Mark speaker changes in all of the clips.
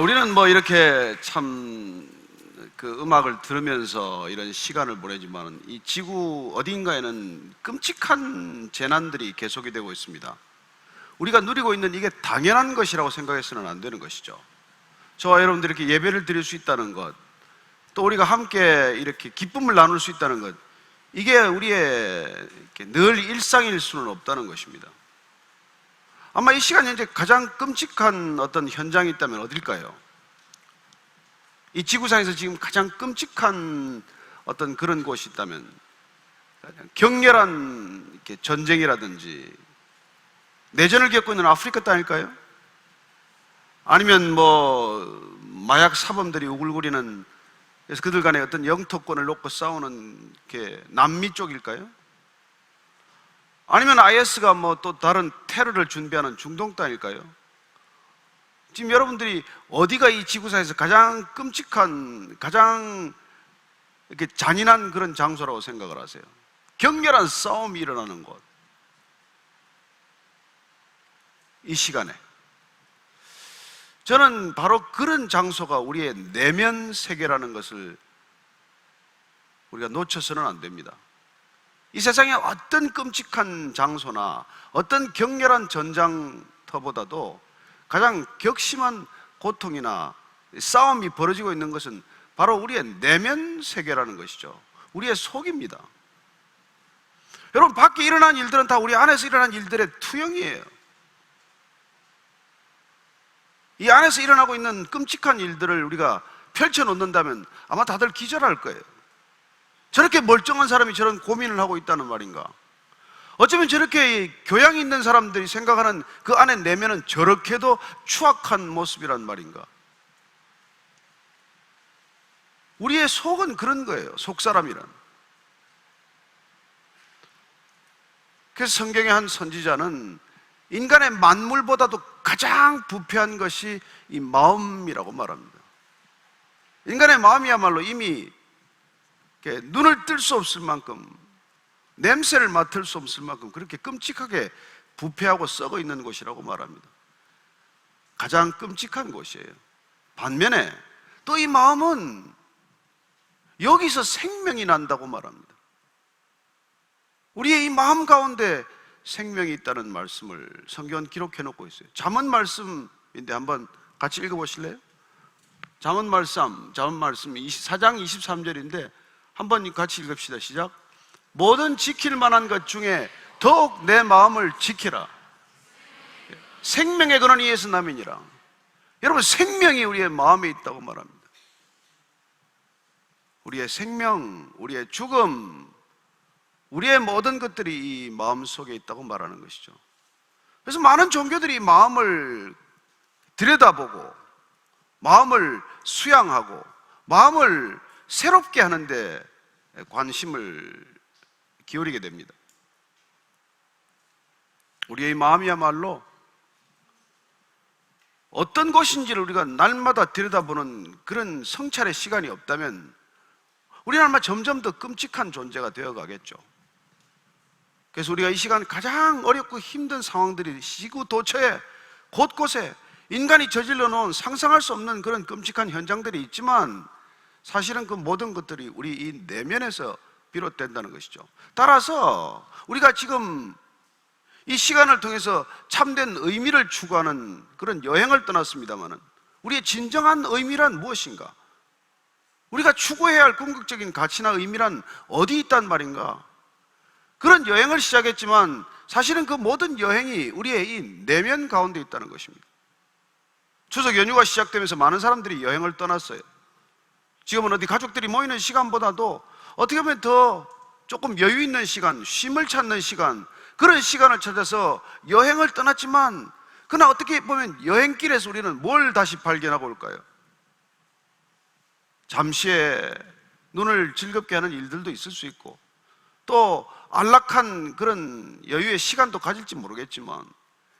Speaker 1: 우리는 뭐 이렇게 참 그 음악을 들으면서 이런 시간을 보내지만 이 지구 어딘가에는 끔찍한 재난들이 계속이 되고 있습니다. 우리가 누리고 있는 이게 당연한 것이라고 생각해서는 안 되는 것이죠. 저와 여러분들이 이렇게 예배를 드릴 수 있다는 것, 또 우리가 함께 이렇게 기쁨을 나눌 수 있다는 것, 이게 우리의 늘 일상일 수는 없다는 것입니다. 아마 이 시간 현재 가장 끔찍한 어떤 현장이 있다면 어딜까요? 이 지구상에서 지금 가장 끔찍한 어떤 그런 곳이 있다면 격렬한 전쟁이라든지 내전을 겪고 있는 아프리카 땅일까요? 아니면 뭐 마약 사범들이 우글거리는, 그래서 그들 간에 어떤 영토권을 놓고 싸우는 남미 쪽일까요? 아니면 IS가 뭐 또 다른 테러를 준비하는 중동 땅일까요? 지금 여러분들이 어디가 이 지구상에서 가장 끔찍한, 가장 이렇게 잔인한 그런 장소라고 생각을 하세요? 격렬한 싸움이 일어나는 곳, 이 시간에 저는 바로 그런 장소가 우리의 내면 세계라는 것을 우리가 놓쳐서는 안 됩니다. 이 세상에 어떤 끔찍한 장소나 어떤 격렬한 전장터보다도 가장 격심한 고통이나 싸움이 벌어지고 있는 것은 바로 우리의 내면 세계라는 것이죠. 우리의 속입니다. 여러분, 밖에 일어난 일들은 다 우리 안에서 일어난 일들의 투영이에요. 이 안에서 일어나고 있는 끔찍한 일들을 우리가 펼쳐놓는다면 아마 다들 기절할 거예요. 저렇게 멀쩡한 사람이 저런 고민을 하고 있다는 말인가? 어쩌면 저렇게 교양 있는 사람들이 생각하는 그 안에 내면은 저렇게도 추악한 모습이란 말인가? 우리의 속은 그런 거예요. 속사람이란. 그래서 성경의 한 선지자는 인간의 만물보다도 가장 부패한 것이 이 마음이라고 말합니다. 인간의 마음이야말로 이미 눈을 뜰 수 없을 만큼, 냄새를 맡을 수 없을 만큼 그렇게 끔찍하게 부패하고 썩어 있는 곳이라고 말합니다. 가장 끔찍한 곳이에요. 반면에 또 이 마음은 여기서 생명이 난다고 말합니다. 우리의 이 마음 가운데 생명이 있다는 말씀을 성경은 기록해 놓고 있어요. 잠언 말씀인데 한번 같이 읽어보실래요? 잠언 말씀 4장 23절인데 한번 같이 읽읍시다. 시작. 모든 지킬 만한 것 중에 더욱 내 마음을 지키라. 생명의 근원이 이에서 남이니라. 여러분, 생명이 우리의 마음에 있다고 말합니다. 우리의 생명, 우리의 죽음, 우리의 모든 것들이 이 마음 속에 있다고 말하는 것이죠. 그래서 많은 종교들이 마음을 들여다보고 마음을 수양하고 마음을 새롭게 하는데 관심을 기울이게 됩니다. 우리의 마음이야말로 어떤 곳인지를 우리가 날마다 들여다보는 그런 성찰의 시간이 없다면 우리는 아마 점점 더 끔찍한 존재가 되어가겠죠. 그래서 우리가 이 시간 가장 어렵고 힘든 상황들이 지구 도처에 곳곳에 인간이 저질러 놓은 상상할 수 없는 그런 끔찍한 현장들이 있지만 사실은 그 모든 것들이 우리 이 내면에서 비롯된다는 것이죠. 따라서 우리가 지금 이 시간을 통해서 참된 의미를 추구하는 그런 여행을 떠났습니다마는 우리의 진정한 의미란 무엇인가? 우리가 추구해야 할 궁극적인 가치나 의미란 어디 있단 말인가? 그런 여행을 시작했지만 사실은 그 모든 여행이 우리의 이 내면 가운데 있다는 것입니다. 추석 연휴가 시작되면서 많은 사람들이 여행을 떠났어요. 지금은 어디 가족들이 모이는 시간보다도 어떻게 보면 더 조금 여유 있는 시간, 쉼을 찾는 시간, 그런 시간을 찾아서 여행을 떠났지만 그러나 어떻게 보면 여행길에서 우리는 뭘 다시 발견하고 올까요? 잠시의 눈을 즐겁게 하는 일들도 있을 수 있고 또 안락한 그런 여유의 시간도 가질지 모르겠지만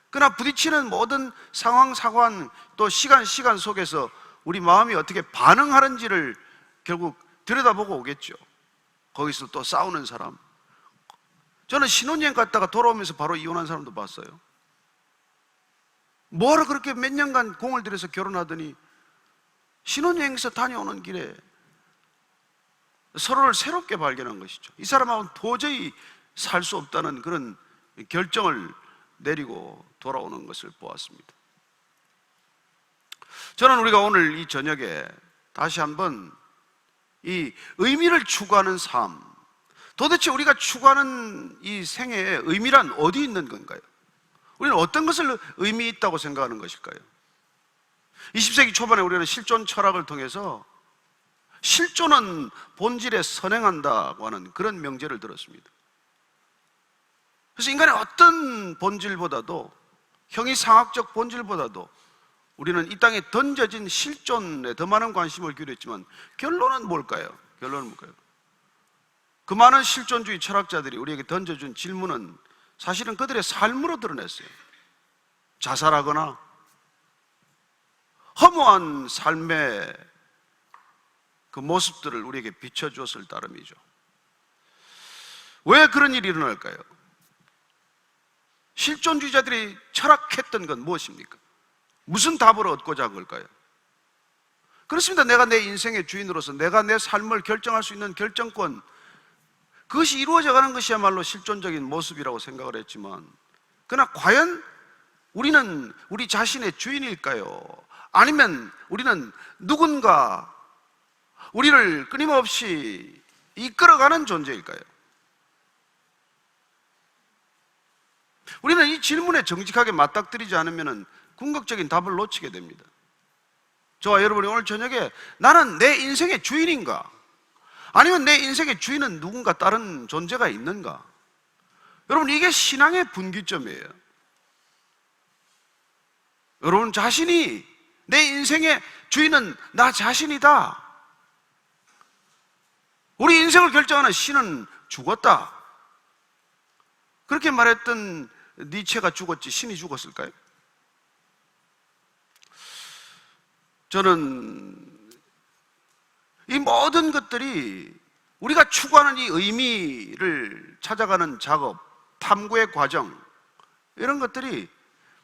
Speaker 1: 그러나 부딪히는 모든 상황, 사관, 또 시간 속에서 우리 마음이 어떻게 반응하는지를 결국 들여다보고 오겠죠. 거기서 또 싸우는 사람, 저는 신혼여행 갔다가 돌아오면서 바로 이혼한 사람도 봤어요. 뭐하러 그렇게 몇 년간 공을 들여서 결혼하더니 신혼여행에서 다녀오는 길에 서로를 새롭게 발견한 것이죠. 이 사람하고는 도저히 살 수 없다는 그런 결정을 내리고 돌아오는 것을 보았습니다. 저는 우리가 오늘 이 저녁에 다시 한번 이 의미를 추구하는 삶, 도대체 우리가 추구하는 이 생애의 의미란 어디 있는 건가요? 우리는 어떤 것을 의미 있다고 생각하는 것일까요? 20세기 초반에 우리는 실존 철학을 통해서 실존은 본질에 선행한다고 하는 그런 명제를 들었습니다. 그래서 인간의 어떤 본질보다도, 형이상학적 본질보다도 우리는 이 땅에 던져진 실존에 더 많은 관심을 기울였지만 결론은 뭘까요? 그 많은 실존주의 철학자들이 우리에게 던져준 질문은 사실은 그들의 삶으로 드러냈어요. 자살하거나 허무한 삶의 그 모습들을 우리에게 비춰주었을 따름이죠. 왜 그런 일이 일어날까요? 실존주의자들이 철학했던 건 무엇입니까? 무슨 답을 얻고자 한 걸까요? 그렇습니다. 내가 내 인생의 주인으로서 내가 내 삶을 결정할 수 있는 결정권, 그것이 이루어져 가는 것이야말로 실존적인 모습이라고 생각을 했지만, 그러나 과연 우리는 우리 자신의 주인일까요? 아니면 우리는 누군가 우리를 끊임없이 이끌어가는 존재일까요? 우리는 이 질문에 정직하게 맞닥뜨리지 않으면 궁극적인 답을 놓치게 됩니다. 저와 여러분이 오늘 저녁에 나는 내 인생의 주인인가? 아니면 내 인생의 주인은 누군가 다른 존재가 있는가? 여러분, 이게 신앙의 분기점이에요. 여러분 자신이, 내 인생의 주인은 나 자신이다. 우리 인생을 결정하는 신은 죽었다. 그렇게 말했던 니체가 죽었지 신이 죽었을까요? 저는 이 모든 것들이 우리가 추구하는 이 의미를 찾아가는 작업, 탐구의 과정, 이런 것들이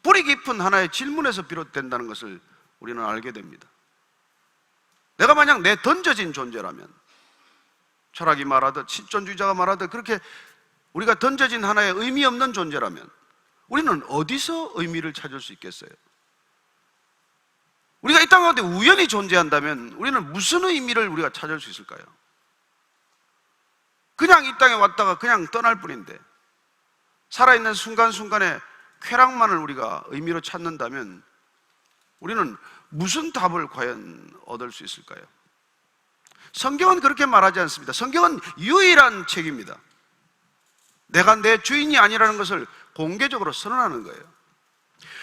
Speaker 1: 뿌리 깊은 하나의 질문에서 비롯된다는 것을 우리는 알게 됩니다. 내가 만약 내 던져진 존재라면, 철학이 말하듯, 실존주의자가 말하듯 그렇게 우리가 던져진 하나의 의미 없는 존재라면 우리는 어디서 의미를 찾을 수 있겠어요? 우리가 이 땅 가운데 우연히 존재한다면 우리는 무슨 의미를 우리가 찾을 수 있을까요? 그냥 이 땅에 왔다가 그냥 떠날 뿐인데, 살아있는 순간순간에 쾌락만을 우리가 의미로 찾는다면 우리는 무슨 답을 과연 얻을 수 있을까요? 성경은 그렇게 말하지 않습니다. 성경은 유일한 책입니다. 내가 내 주인이 아니라는 것을 공개적으로 선언하는 거예요.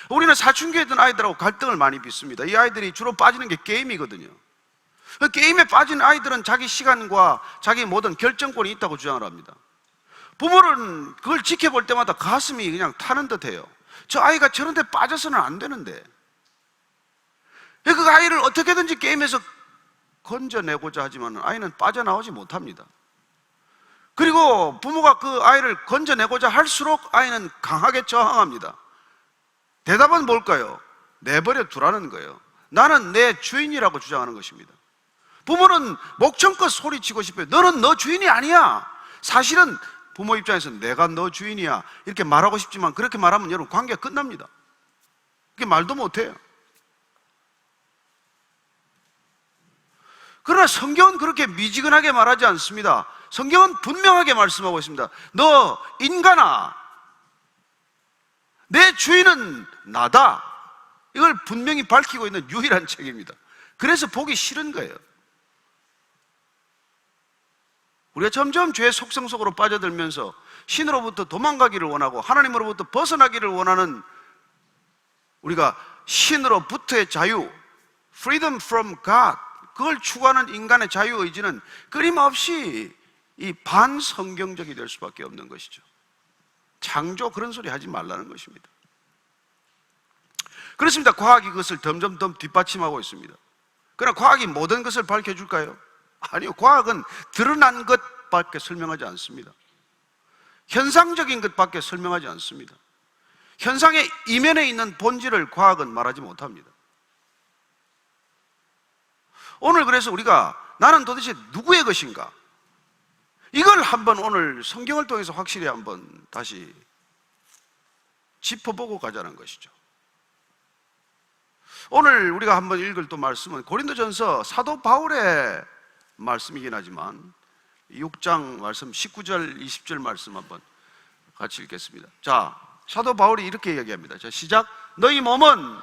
Speaker 1: 우리는 사춘기에 있던 아이들하고 갈등을 많이 빚습니다. 이 아이들이 주로 빠지는 게 게임이거든요. 그 게임에 빠진 아이들은 자기 시간과 자기 모든 결정권이 있다고 주장을 합니다. 부모는 그걸 지켜볼 때마다 가슴이 그냥 타는 듯해요. 저 아이가 저런 데 빠져서는 안 되는데, 그 아이를 어떻게든지 게임에서 건져내고자 하지만 아이는 빠져나오지 못합니다. 그리고 부모가 그 아이를 건져내고자 할수록 아이는 강하게 저항합니다. 대답은 뭘까요? 내버려 두라는 거예요. 나는 내 주인이라고 주장하는 것입니다. 부모는 목청껏 소리치고 싶어요. 너는 너 주인이 아니야. 사실은 부모 입장에서는 내가 너 주인이야 이렇게 말하고 싶지만, 그렇게 말하면 여러분 관계가 끝납니다. 그렇게 말도 못해요. 그러나 성경은 그렇게 미지근하게 말하지 않습니다. 성경은 분명하게 말씀하고 있습니다. 너 인간아, 내 주인은 나다. 이걸 분명히 밝히고 있는 유일한 책입니다. 그래서 보기 싫은 거예요. 우리가 점점 죄의 속성 속으로 빠져들면서 신으로부터 도망가기를 원하고 하나님으로부터 벗어나기를 원하는, 우리가 신으로부터의 자유, freedom from God, 그걸 추구하는 인간의 자유의지는 끊임없이 이 반성경적이 될 수밖에 없는 것이죠. 창조, 그런 소리 하지 말라는 것입니다. 그렇습니다. 과학이 그것을 점점 더 뒷받침하고 있습니다. 그러나 과학이 모든 것을 밝혀줄까요? 아니요. 과학은 드러난 것밖에 설명하지 않습니다. 현상적인 것밖에 설명하지 않습니다. 현상의 이면에 있는 본질을 과학은 말하지 못합니다. 오늘 그래서 우리가 나는 도대체 누구의 것인가? 이걸 한번 오늘 성경을 통해서 확실히 한번 다시 짚어보고 가자는 것이죠. 오늘 우리가 한번 읽을 또 말씀은 고린도전서 사도 바울의 말씀이긴 하지만 6장 말씀 19절 20절 말씀 한번 같이 읽겠습니다. 자, 사도 바울이 이렇게 얘기합니다. 자, 시작. 너희 몸은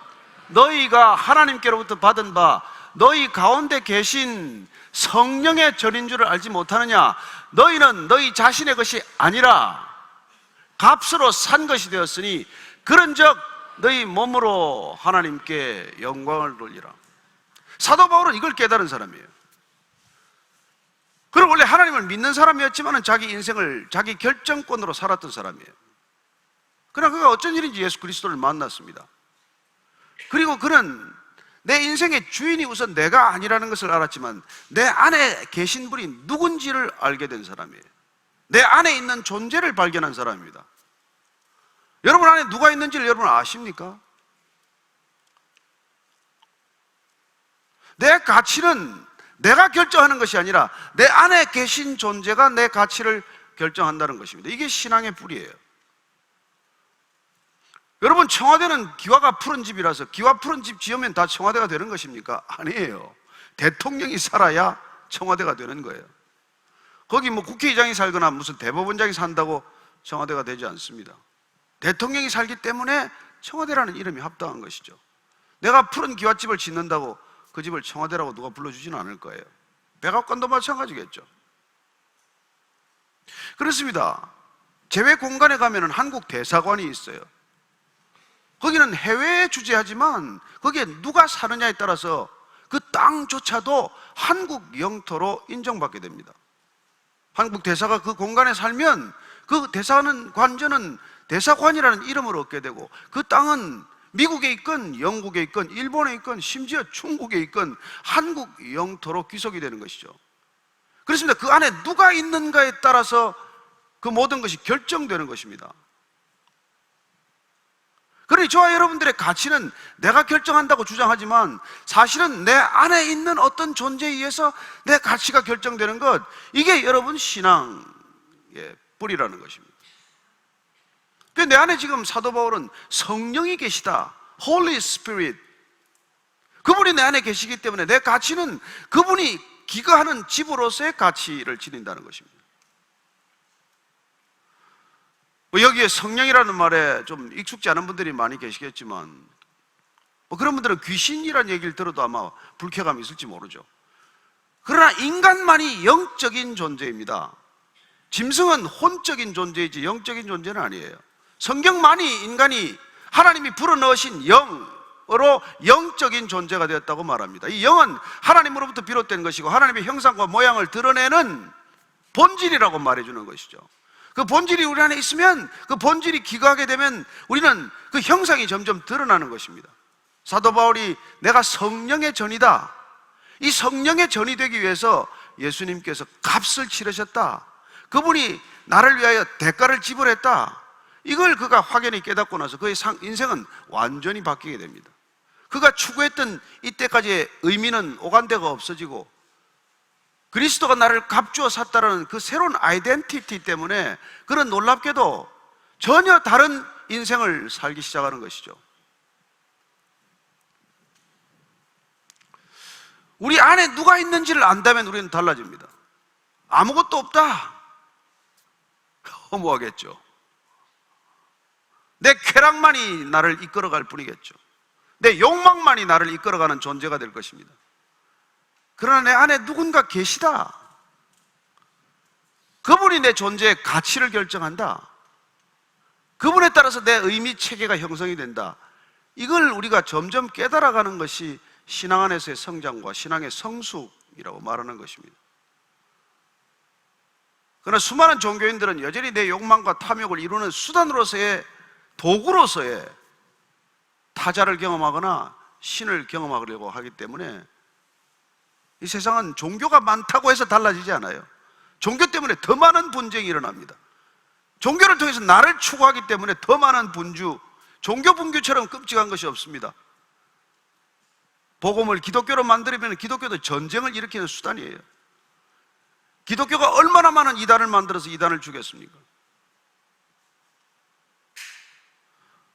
Speaker 1: 너희가 하나님께로부터 받은 바 너희 가운데 계신 성령의 전인 줄을 알지 못하느냐? 너희는 너희 자신의 것이 아니라 값으로 산 것이 되었으니 그런즉 너희 몸으로 하나님께 영광을 돌리라. 사도 바울은 이걸 깨달은 사람이에요. 그럼 원래 하나님을 믿는 사람이었지만 자기 인생을 자기 결정권으로 살았던 사람이에요. 그러나 그가 어쩐 일인지 예수 그리스도를 만났습니다. 그리고 그는 내 인생의 주인이 우선 내가 아니라는 것을 알았지만 내 안에 계신 분이 누군지를 알게 된 사람이에요. 내 안에 있는 존재를 발견한 사람입니다. 여러분 안에 누가 있는지를 여러분 아십니까? 내 가치는 내가 결정하는 것이 아니라 내 안에 계신 존재가 내 가치를 결정한다는 것입니다. 이게 신앙의 뿌리예요. 여러분, 청와대는 기와가 푸른 집이라서 기와 푸른 집 지으면 다 청와대가 되는 것입니까? 아니에요. 대통령이 살아야 청와대가 되는 거예요. 거기 뭐 국회의장이 살거나 무슨 대법원장이 산다고 청와대가 되지 않습니다. 대통령이 살기 때문에 청와대라는 이름이 합당한 것이죠. 내가 푸른 기와집을 짓는다고 그 집을 청와대라고 누가 불러주지는 않을 거예요. 백악관도 마찬가지겠죠. 그렇습니다. 제외 공간에 가면은 한국 대사관이 있어요. 거기는 해외에 주재하지만 거기에 누가 사느냐에 따라서 그 땅조차도 한국 영토로 인정받게 됩니다. 한국 대사가 그 공간에 살면 그 대사관은 대사관이라는 이름을 얻게 되고 그 땅은 미국에 있건 영국에 있건 일본에 있건 심지어 중국에 있건 한국 영토로 귀속이 되는 것이죠. 그렇습니다. 그 안에 누가 있는가에 따라서 그 모든 것이 결정되는 것입니다. 그러니 저와 여러분들의 가치는 내가 결정한다고 주장하지만 사실은 내 안에 있는 어떤 존재에 의해서 내 가치가 결정되는 것, 이게 여러분 신앙의 뿌리라는 것입니다. 내 안에 지금 사도 바울은 성령이 계시다, Holy Spirit, 그분이 내 안에 계시기 때문에 내 가치는 그분이 기거하는 집으로서의 가치를 지닌다는 것입니다. 여기에 성령이라는 말에 좀 익숙지 않은 분들이 많이 계시겠지만 그런 분들은 귀신이라는 얘기를 들어도 아마 불쾌감이 있을지 모르죠. 그러나 인간만이 영적인 존재입니다. 짐승은 혼적인 존재이지 영적인 존재는 아니에요. 성경만이 인간이 하나님이 불어넣으신 영으로 영적인 존재가 되었다고 말합니다. 이 영은 하나님으로부터 비롯된 것이고 하나님의 형상과 모양을 드러내는 본질이라고 말해주는 것이죠. 그 본질이 우리 안에 있으면 그 본질이 기거하게 되면 우리는 그 형상이 점점 드러나는 것입니다. 사도 바울이 내가 성령의 전이다, 이 성령의 전이 되기 위해서 예수님께서 값을 치르셨다, 그분이 나를 위하여 대가를 지불했다, 이걸 그가 확연히 깨닫고 나서 그의 인생은 완전히 바뀌게 됩니다. 그가 추구했던 이때까지의 의미는 오간데가 없어지고 그리스도가 나를 값주어 샀다는 그 새로운 아이덴티티 때문에 그는 놀랍게도 전혀 다른 인생을 살기 시작하는 것이죠. 우리 안에 누가 있는지를 안다면 우리는 달라집니다. 아무것도 없다, 허무하겠죠. 내 쾌락만이 나를 이끌어갈 뿐이겠죠. 내 욕망만이 나를 이끌어가는 존재가 될 것입니다. 그러나 내 안에 누군가 계시다, 그분이 내 존재의 가치를 결정한다, 그분에 따라서 내 의미 체계가 형성이 된다, 이걸 우리가 점점 깨달아가는 것이 신앙 안에서의 성장과 신앙의 성숙이라고 말하는 것입니다. 그러나 수많은 종교인들은 여전히 내 욕망과 탐욕을 이루는 수단으로서의, 도구로서의 타자를 경험하거나 신을 경험하려고 하기 때문에 이 세상은 종교가 많다고 해서 달라지지 않아요. 종교 때문에 더 많은 분쟁이 일어납니다. 종교를 통해서 나를 추구하기 때문에 더 많은 분주, 종교 분규처럼 끔찍한 것이 없습니다. 복음을 기독교로 만들면 기독교도 전쟁을 일으키는 수단이에요. 기독교가 얼마나 많은 이단을 만들어서 이단을 죽였습니까?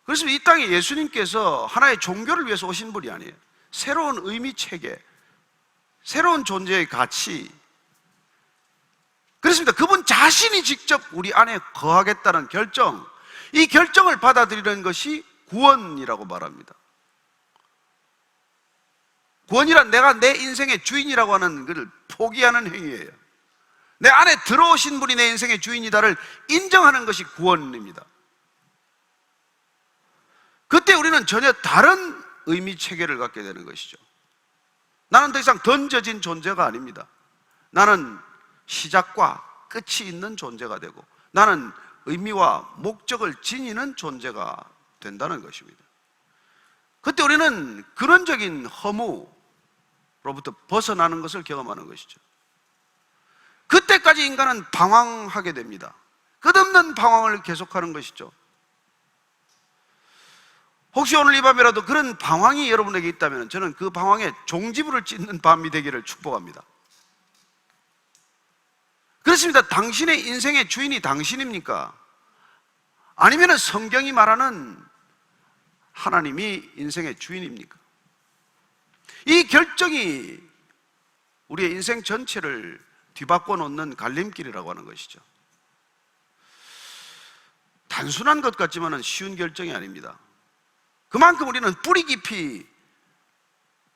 Speaker 1: 그래서 이 땅에 예수님께서 하나의 종교를 위해서 오신 분이 아니에요. 새로운 의미 체계, 새로운 존재의 가치. 그렇습니다. 그분 자신이 직접 우리 안에 거하겠다는 결정, 이 결정을 받아들이는 것이 구원이라고 말합니다. 구원이란 내가 내 인생의 주인이라고 하는 것을 포기하는 행위예요. 내 안에 들어오신 분이 내 인생의 주인이다를 인정하는 것이 구원입니다. 그때 우리는 전혀 다른 의미 체계를 갖게 되는 것이죠. 나는 더 이상 던져진 존재가 아닙니다. 나는 시작과 끝이 있는 존재가 되고, 나는 의미와 목적을 지니는 존재가 된다는 것입니다. 그때 우리는 근원적인 허무로부터 벗어나는 것을 경험하는 것이죠. 그때까지 인간은 방황하게 됩니다. 끝없는 방황을 계속하는 것이죠. 혹시 오늘 이 밤이라도 그런 방황이 여러분에게 있다면 저는 그 방황에 종지부를 찍는 밤이 되기를 축복합니다. 그렇습니다. 당신의 인생의 주인이 당신입니까? 아니면 성경이 말하는 하나님이 인생의 주인입니까? 이 결정이 우리의 인생 전체를 뒤바꿔 놓는 갈림길이라고 하는 것이죠. 단순한 것 같지만 쉬운 결정이 아닙니다. 그만큼 우리는 뿌리 깊이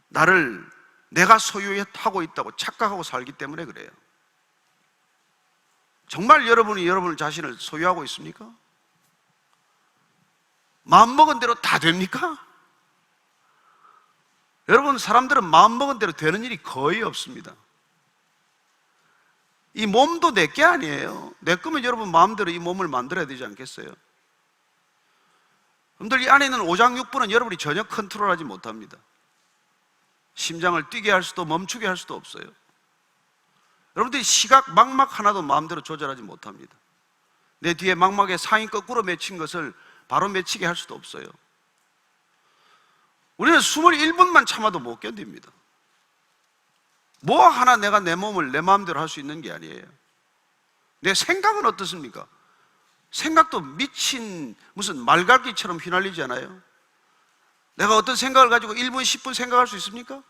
Speaker 1: 나를 내가 소유하고 있다고 착각하고 살기 때문에 그래요. 정말 여러분이 여러분 자신을 소유하고 있습니까? 마음먹은 대로 다 됩니까? 여러분, 사람들은 마음먹은 대로 되는 일이 거의 없습니다. 이 몸도 내 게 아니에요. 내 거면 여러분 마음대로 이 몸을 만들어야 되지 않겠어요? 여러분들, 이 안에 있는 오장육부는 여러분이 전혀 컨트롤하지 못합니다. 심장을 뛰게 할 수도 멈추게 할 수도 없어요. 여러분들이 시각, 망막 하나도 마음대로 조절하지 못합니다. 내 뒤에 망막에 상이 거꾸로 맺힌 것을 바로 맺히게 할 수도 없어요. 우리는 21분만 참아도 못 견딥니다. 뭐 하나 내가 내 몸을 내 마음대로 할 수 있는 게 아니에요. 내 생각은 어떻습니까? 생각도 미친 무슨 말갈기처럼 휘날리지 않아요? 내가 어떤 생각을 가지고 1분, 10분 생각할 수 있습니까?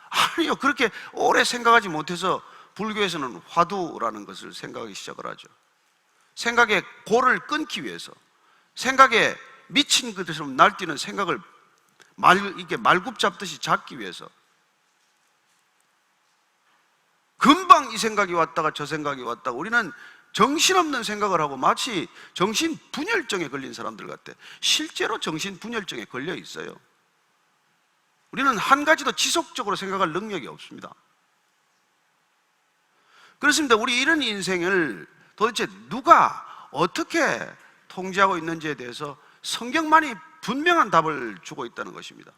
Speaker 1: 아니요. 그렇게 오래 생각하지 못해서 불교에서는 화두라는 것을 생각하기 시작을 하죠. 생각의 골을 끊기 위해서, 생각에 미친 것처럼 날뛰는 생각을 이렇게 말굽 잡듯이 잡기 위해서 금방 이 생각이 왔다가 저 생각이 왔다가 우리는 정신없는 생각을 하고 마치 정신분열증에 걸린 사람들 같아. 실제로 정신분열증에 걸려 있어요. 우리는 한 가지도 지속적으로 생각할 능력이 없습니다. 그렇습니다. 우리 이런 인생을 도대체 누가 어떻게 통제하고 있는지에 대해서 성경만이 분명한 답을 주고 있다는 것입니다.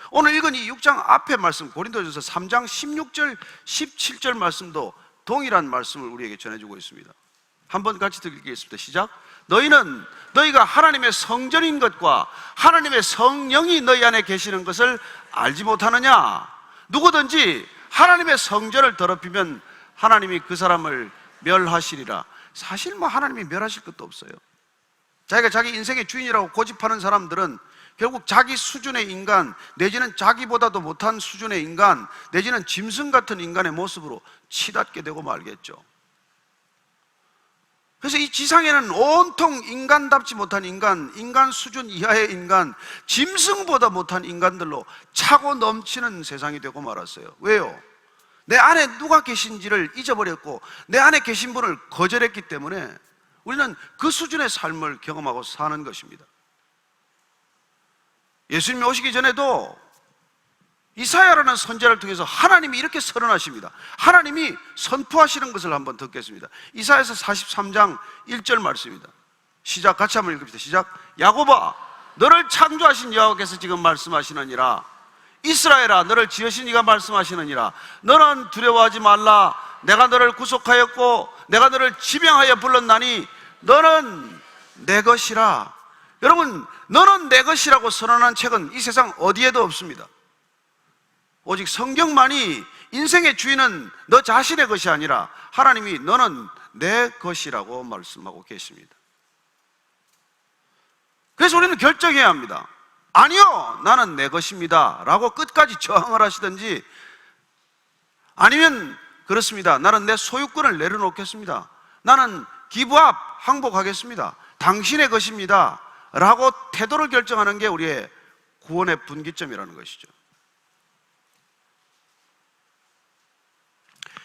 Speaker 1: 오늘 읽은 이 6장 앞에 말씀, 고린도전서 3장 16절, 17절 말씀도 동일한 말씀을 우리에게 전해주고 있습니다. 한번 같이 읽겠습니다. 시작. 너희가 하나님의 성전인 것과 하나님의 성령이 너희 안에 계시는 것을 알지 못하느냐? 누구든지 하나님의 성전을 더럽히면 하나님이 그 사람을 멸하시리라. 사실 하나님이 멸하실 것도 없어요. 자기가 자기 인생의 주인이라고 고집하는 사람들은 결국 자기 수준의 인간, 내지는 자기보다도 못한 수준의 인간, 내지는 짐승 같은 인간의 모습으로 치닫게 되고 말겠죠. 그래서 이 지상에는 온통 인간답지 못한 인간 수준 이하의 인간, 짐승보다 못한 인간들로 차고 넘치는 세상이 되고 말았어요. 왜요? 내 안에 누가 계신지를 잊어버렸고 내 안에 계신 분을 거절했기 때문에 우리는 그 수준의 삶을 경험하고 사는 것입니다. 예수님이 오시기 전에도 이사야라는 선지자를 통해서 하나님이 이렇게 선언하십니다. 하나님이 선포하시는 것을 한번 듣겠습니다. 이사야서 43장 1절 말씀입니다. 시작, 같이 한번 읽읍시다. 시작. 야곱아, 너를 창조하신 여호와께서 지금 말씀하시느니라. 이스라엘아, 너를 지으신 이가 말씀하시느니라. 너는 두려워하지 말라. 내가 너를 구속하였고 내가 너를 지명하여 불렀나니 너는 내 것이라. 여러분, 너는 내 것이라고 선언한 책은 이 세상 어디에도 없습니다. 오직 성경만이 인생의 주인은 너 자신의 것이 아니라 하나님이 너는 내 것이라고 말씀하고 계십니다. 그래서 우리는 결정해야 합니다. 아니요, 나는 내 것입니다 라고 끝까지 저항을 하시든지, 아니면 그렇습니다, 나는 내 소유권을 내려놓겠습니다, 나는 기부합 항복하겠습니다, 당신의 것입니다 라고 태도를 결정하는 게 우리의 구원의 분기점이라는 것이죠.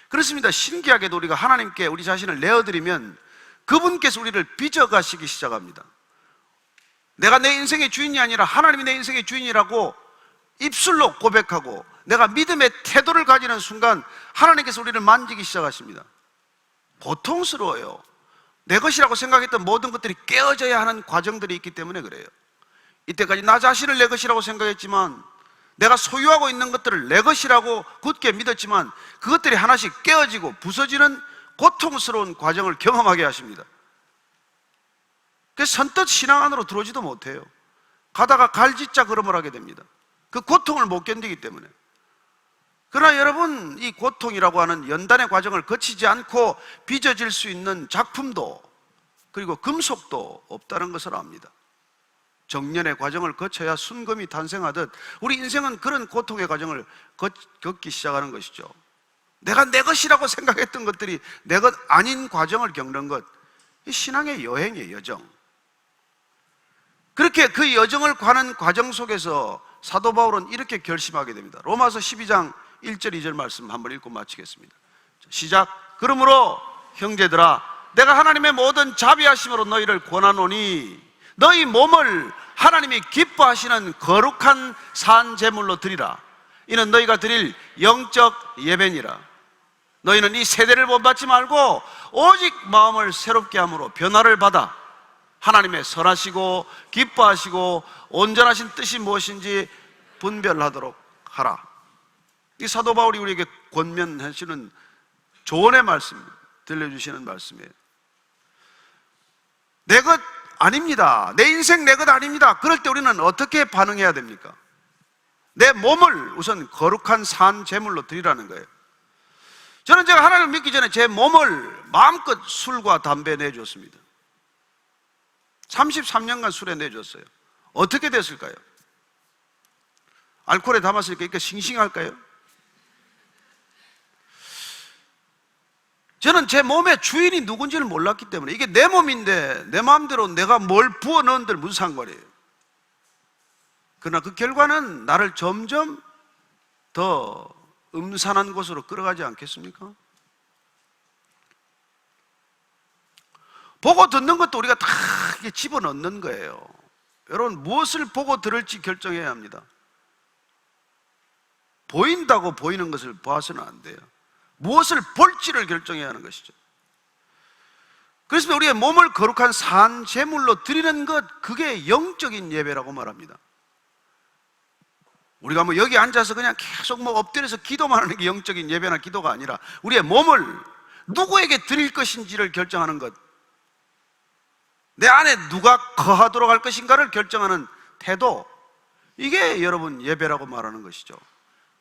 Speaker 1: 그렇습니다. 신기하게도 우리가 하나님께 우리 자신을 내어드리면 그분께서 우리를 빚어가시기 시작합니다. 내가 내 인생의 주인이 아니라 하나님이 내 인생의 주인이라고 입술로 고백하고 내가 믿음의 태도를 가지는 순간 하나님께서 우리를 만지기 시작하십니다. 고통스러워요. 내 것이라고 생각했던 모든 것들이 깨어져야 하는 과정들이 있기 때문에 그래요. 이때까지 나 자신을 내 것이라고 생각했지만, 내가 소유하고 있는 것들을 내 것이라고 굳게 믿었지만 그것들이 하나씩 깨어지고 부서지는 고통스러운 과정을 경험하게 하십니다. 그래서 선뜻 신앙 안으로 들어오지도 못해요. 가다가 갈짓자 걸음을 하게 됩니다. 그 고통을 못 견디기 때문에. 그러나 여러분, 이 고통이라고 하는 연단의 과정을 거치지 않고 빚어질 수 있는 작품도 그리고 금속도 없다는 것을 압니다. 정년의 과정을 거쳐야 순금이 탄생하듯 우리 인생은 그런 고통의 과정을 겪기 시작하는 것이죠. 내가 내 것이라고 생각했던 것들이 내 것 아닌 과정을 겪는 것, 이 신앙의 여행의 여정. 그렇게 그 여정을 가는 과정 속에서 사도 바울은 이렇게 결심하게 됩니다. 로마서 12장 1절 2절 말씀 한번 읽고 마치겠습니다. 시작. 그러므로 형제들아, 내가 하나님의 모든 자비하심으로 너희를 권하노니 너희 몸을 하나님이 기뻐하시는 거룩한 산 제물로 드리라. 이는 너희가 드릴 영적 예배니라. 너희는 이 세대를 본받지 말고 오직 마음을 새롭게 함으로 변화를 받아 하나님의 선하시고 기뻐하시고 온전하신 뜻이 무엇인지 분별하도록 하라. 이 사도 바울이 우리에게 권면하시는 조언의 말씀, 들려주시는 말씀이에요. 내 것 아닙니다. 내 인생 내 것 아닙니다. 그럴 때 우리는 어떻게 반응해야 됩니까? 내 몸을 우선 거룩한 산 제물로 드리라는 거예요. 저는 제가 하나님을 믿기 전에 제 몸을 마음껏 술과 담배에 내줬습니다. 33년간 술에 내줬어요. 어떻게 됐을까요? 알코올에 담았으니까 이렇게 싱싱할까요? 저는 제 몸의 주인이 누군지를 몰랐기 때문에, 이게 내 몸인데 내 마음대로 내가 뭘 부어 넣은들 무슨 상관이에요. 그러나 그 결과는 나를 점점 더 음산한 곳으로 끌어가지 않겠습니까? 보고 듣는 것도 우리가 다 집어넣는 거예요. 여러분, 무엇을 보고 들을지 결정해야 합니다. 보인다고 보이는 것을 봐서는 안 돼요. 무엇을 볼지를 결정해야 하는 것이죠. 그래서 우리의 몸을 거룩한 산 제물로 드리는 것, 그게 영적인 예배라고 말합니다. 우리가 뭐 여기 앉아서 그냥 계속 뭐 엎드려서 기도만 하는 게 영적인 예배나 기도가 아니라 우리의 몸을 누구에게 드릴 것인지를 결정하는 것, 내 안에 누가 거하도록 할 것인가를 결정하는 태도, 이게 여러분 예배라고 말하는 것이죠.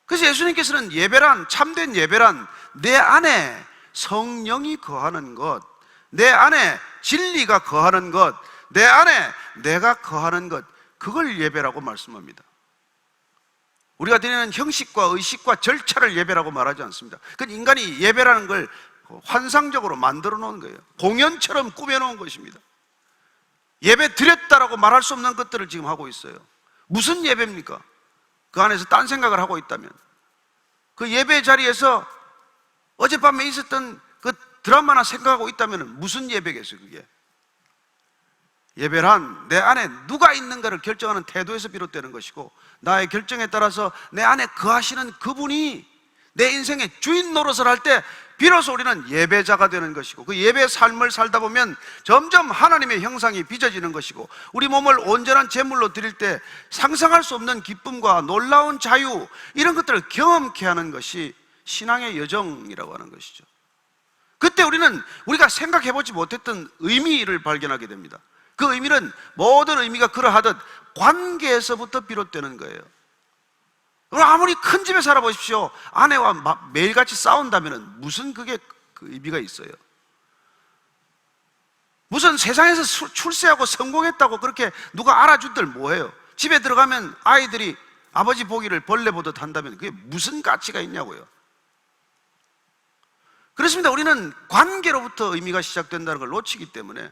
Speaker 1: 그래서 예수님께서는 예배란, 참된 예배란 내 안에 성령이 거하는 것, 내 안에 진리가 거하는 것, 내 안에 내가 거하는 것, 그걸 예배라고 말씀합니다. 우리가 드리는 형식과 의식과 절차를 예배라고 말하지 않습니다. 그 인간이 예배라는 걸 환상적으로 만들어 놓은 거예요. 공연처럼 꾸며놓은 것입니다. 예배 드렸다라고 말할 수 없는 것들을 지금 하고 있어요. 무슨 예배입니까? 그 안에서 딴 생각을 하고 있다면, 그 예배 자리에서 어젯밤에 있었던 그 드라마나 생각하고 있다면 무슨 예배겠어요, 그게? 예배란 내 안에 누가 있는가를 결정하는 태도에서 비롯되는 것이고, 나의 결정에 따라서 내 안에 거하시는 그분이 내 인생의 주인 노릇을 할 때 비로소 우리는 예배자가 되는 것이고, 그 예배의 삶을 살다 보면 점점 하나님의 형상이 빚어지는 것이고, 우리 몸을 온전한 제물로 드릴 때 상상할 수 없는 기쁨과 놀라운 자유, 이런 것들을 경험케 하는 것이 신앙의 여정이라고 하는 것이죠. 그때 우리는 우리가 생각해보지 못했던 의미를 발견하게 됩니다. 그 의미는 모든 의미가 그러하듯 관계에서부터 비롯되는 거예요. 아무리 큰 집에 살아보십시오. 아내와 매일같이 싸운다면 무슨 그게 그 의미가 있어요? 무슨 세상에서 출세하고 성공했다고 그렇게 누가 알아주들 뭐해요? 집에 들어가면 아이들이 아버지 보기를 벌레 보듯 한다면 그게 무슨 가치가 있냐고요. 그렇습니다. 우리는 관계로부터 의미가 시작된다는 걸 놓치기 때문에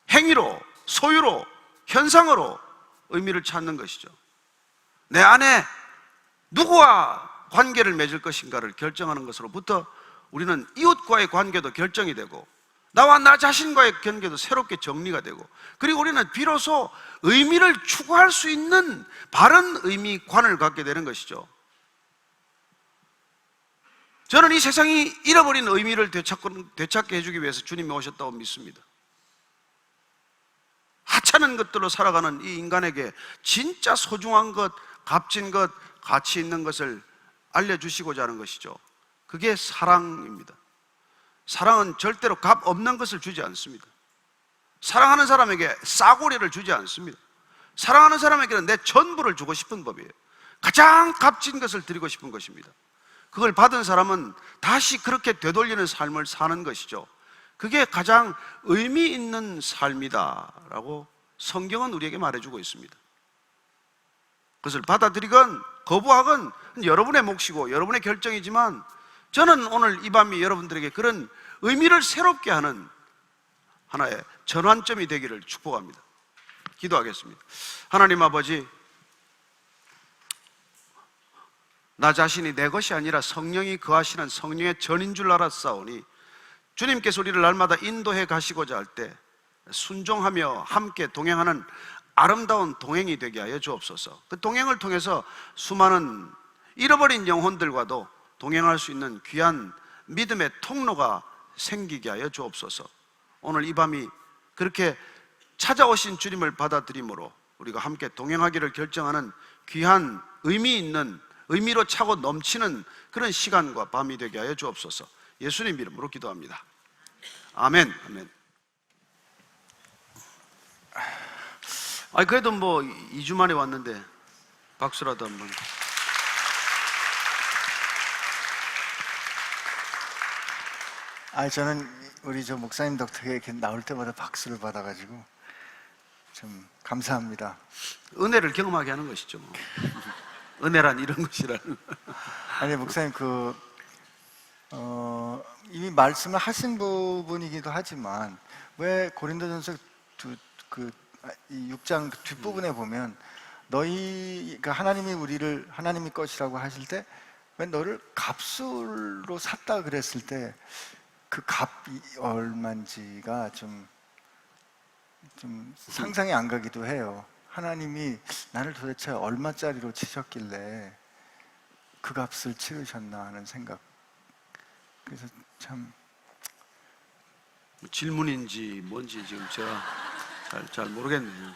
Speaker 1: 행위로, 소유로, 현상으로 의미를 찾는 것이죠. 내 안에 누구와 관계를 맺을 것인가를 결정하는 것으로부터 우리는 이웃과의 관계도 결정이 되고 나와 나 자신과의 관계도 새롭게 정리가 되고, 그리고 우리는 비로소 의미를 추구할 수 있는 바른 의미관을 갖게 되는 것이죠. 저는 이 세상이 잃어버린 의미를 되찾게 해주기 위해서 주님이 오셨다고 믿습니다. 하찮은 것들로 살아가는 이 인간에게 진짜 소중한 것, 값진 것, 가치 있는 것을 알려주시고자 하는 것이죠. 그게 사랑입니다. 사랑은 절대로 값 없는 것을 주지 않습니다. 사랑하는 사람에게 싸구려를 주지 않습니다. 사랑하는 사람에게는 내 전부를 주고 싶은 법이에요. 가장 값진 것을 드리고 싶은 것입니다. 그걸 받은 사람은 다시 그렇게 되돌리는 삶을 사는 것이죠. 그게 가장 의미 있는 삶이다라고 성경은 우리에게 말해주고 있습니다. 그것을 받아들이건 거부하건 여러분의 몫이고 여러분의 결정이지만, 저는 오늘 이 밤이 여러분들에게 그런 의미를 새롭게 하는 하나의 전환점이 되기를 축복합니다. 기도하겠습니다. 하나님 아버지, 나 자신이 내 것이 아니라 성령이 거하시는 성령의 전인 줄 알았사오니 주님께서 우리를 날마다 인도해 가시고자 할 때 순종하며 함께 동행하는 아름다운 동행이 되게 하여 주옵소서. 그 동행을 통해서 수많은 잃어버린 영혼들과도 동행할 수 있는 귀한 믿음의 통로가 생기게 하여 주옵소서. 오늘 이 밤이 그렇게 찾아오신 주님을 받아들임으로 우리가 함께 동행하기를 결정하는 귀한 의미 있는, 의미로 차고 넘치는 그런 시간과 밤이 되게 하여 주옵소서. 예수님 이름으로 기도합니다. 아멘. 아멘. 그래도 뭐 2주 만에 왔는데 박수라도 한번.
Speaker 2: 저는 우리 저 목사님 덕택에 이렇게 나올 때마다 박수를 받아가지고 좀 감사합니다.
Speaker 1: 은혜를 경험하게 하는 것이죠. 뭐. 은혜란 이런 것이라는.
Speaker 2: 아니 목사님 이미 말씀을 하신 부분이기도 하지만 왜 고린도전서 6장 뒷부분에 보면 그러니까 하나님이 우리를 하나님이 것이라고 하실 때 왜 너를 값으로 샀다 그랬을 때 그 값이 얼마인지가 좀 상상이 안 가기도 해요. 하나님이 나를 도대체 얼마짜리로 치셨길래 그 값을 치르셨나 하는 생각. 그래서 참
Speaker 1: 질문인지 뭔지 지금 제가 잘 모르겠네요.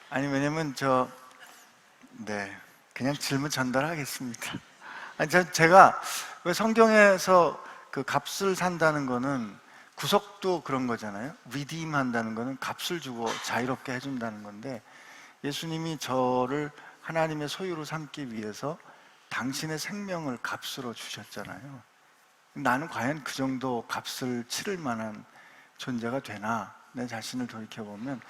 Speaker 2: 아니 왜냐면 그냥 질문 전달하겠습니다. 제가 왜 성경에서 그 값을 산다는 거는 구속도 그런 거잖아요. 리딤 한다는 거는 값을 주고 자유롭게 해준다는 건데, 예수님이 저를 하나님의 소유로 삼기 위해서 당신의 생명을 값으로 주셨잖아요. 나는 과연 그 정도 값을 치를 만한 존재가 되나? 내 자신을 돌이켜보면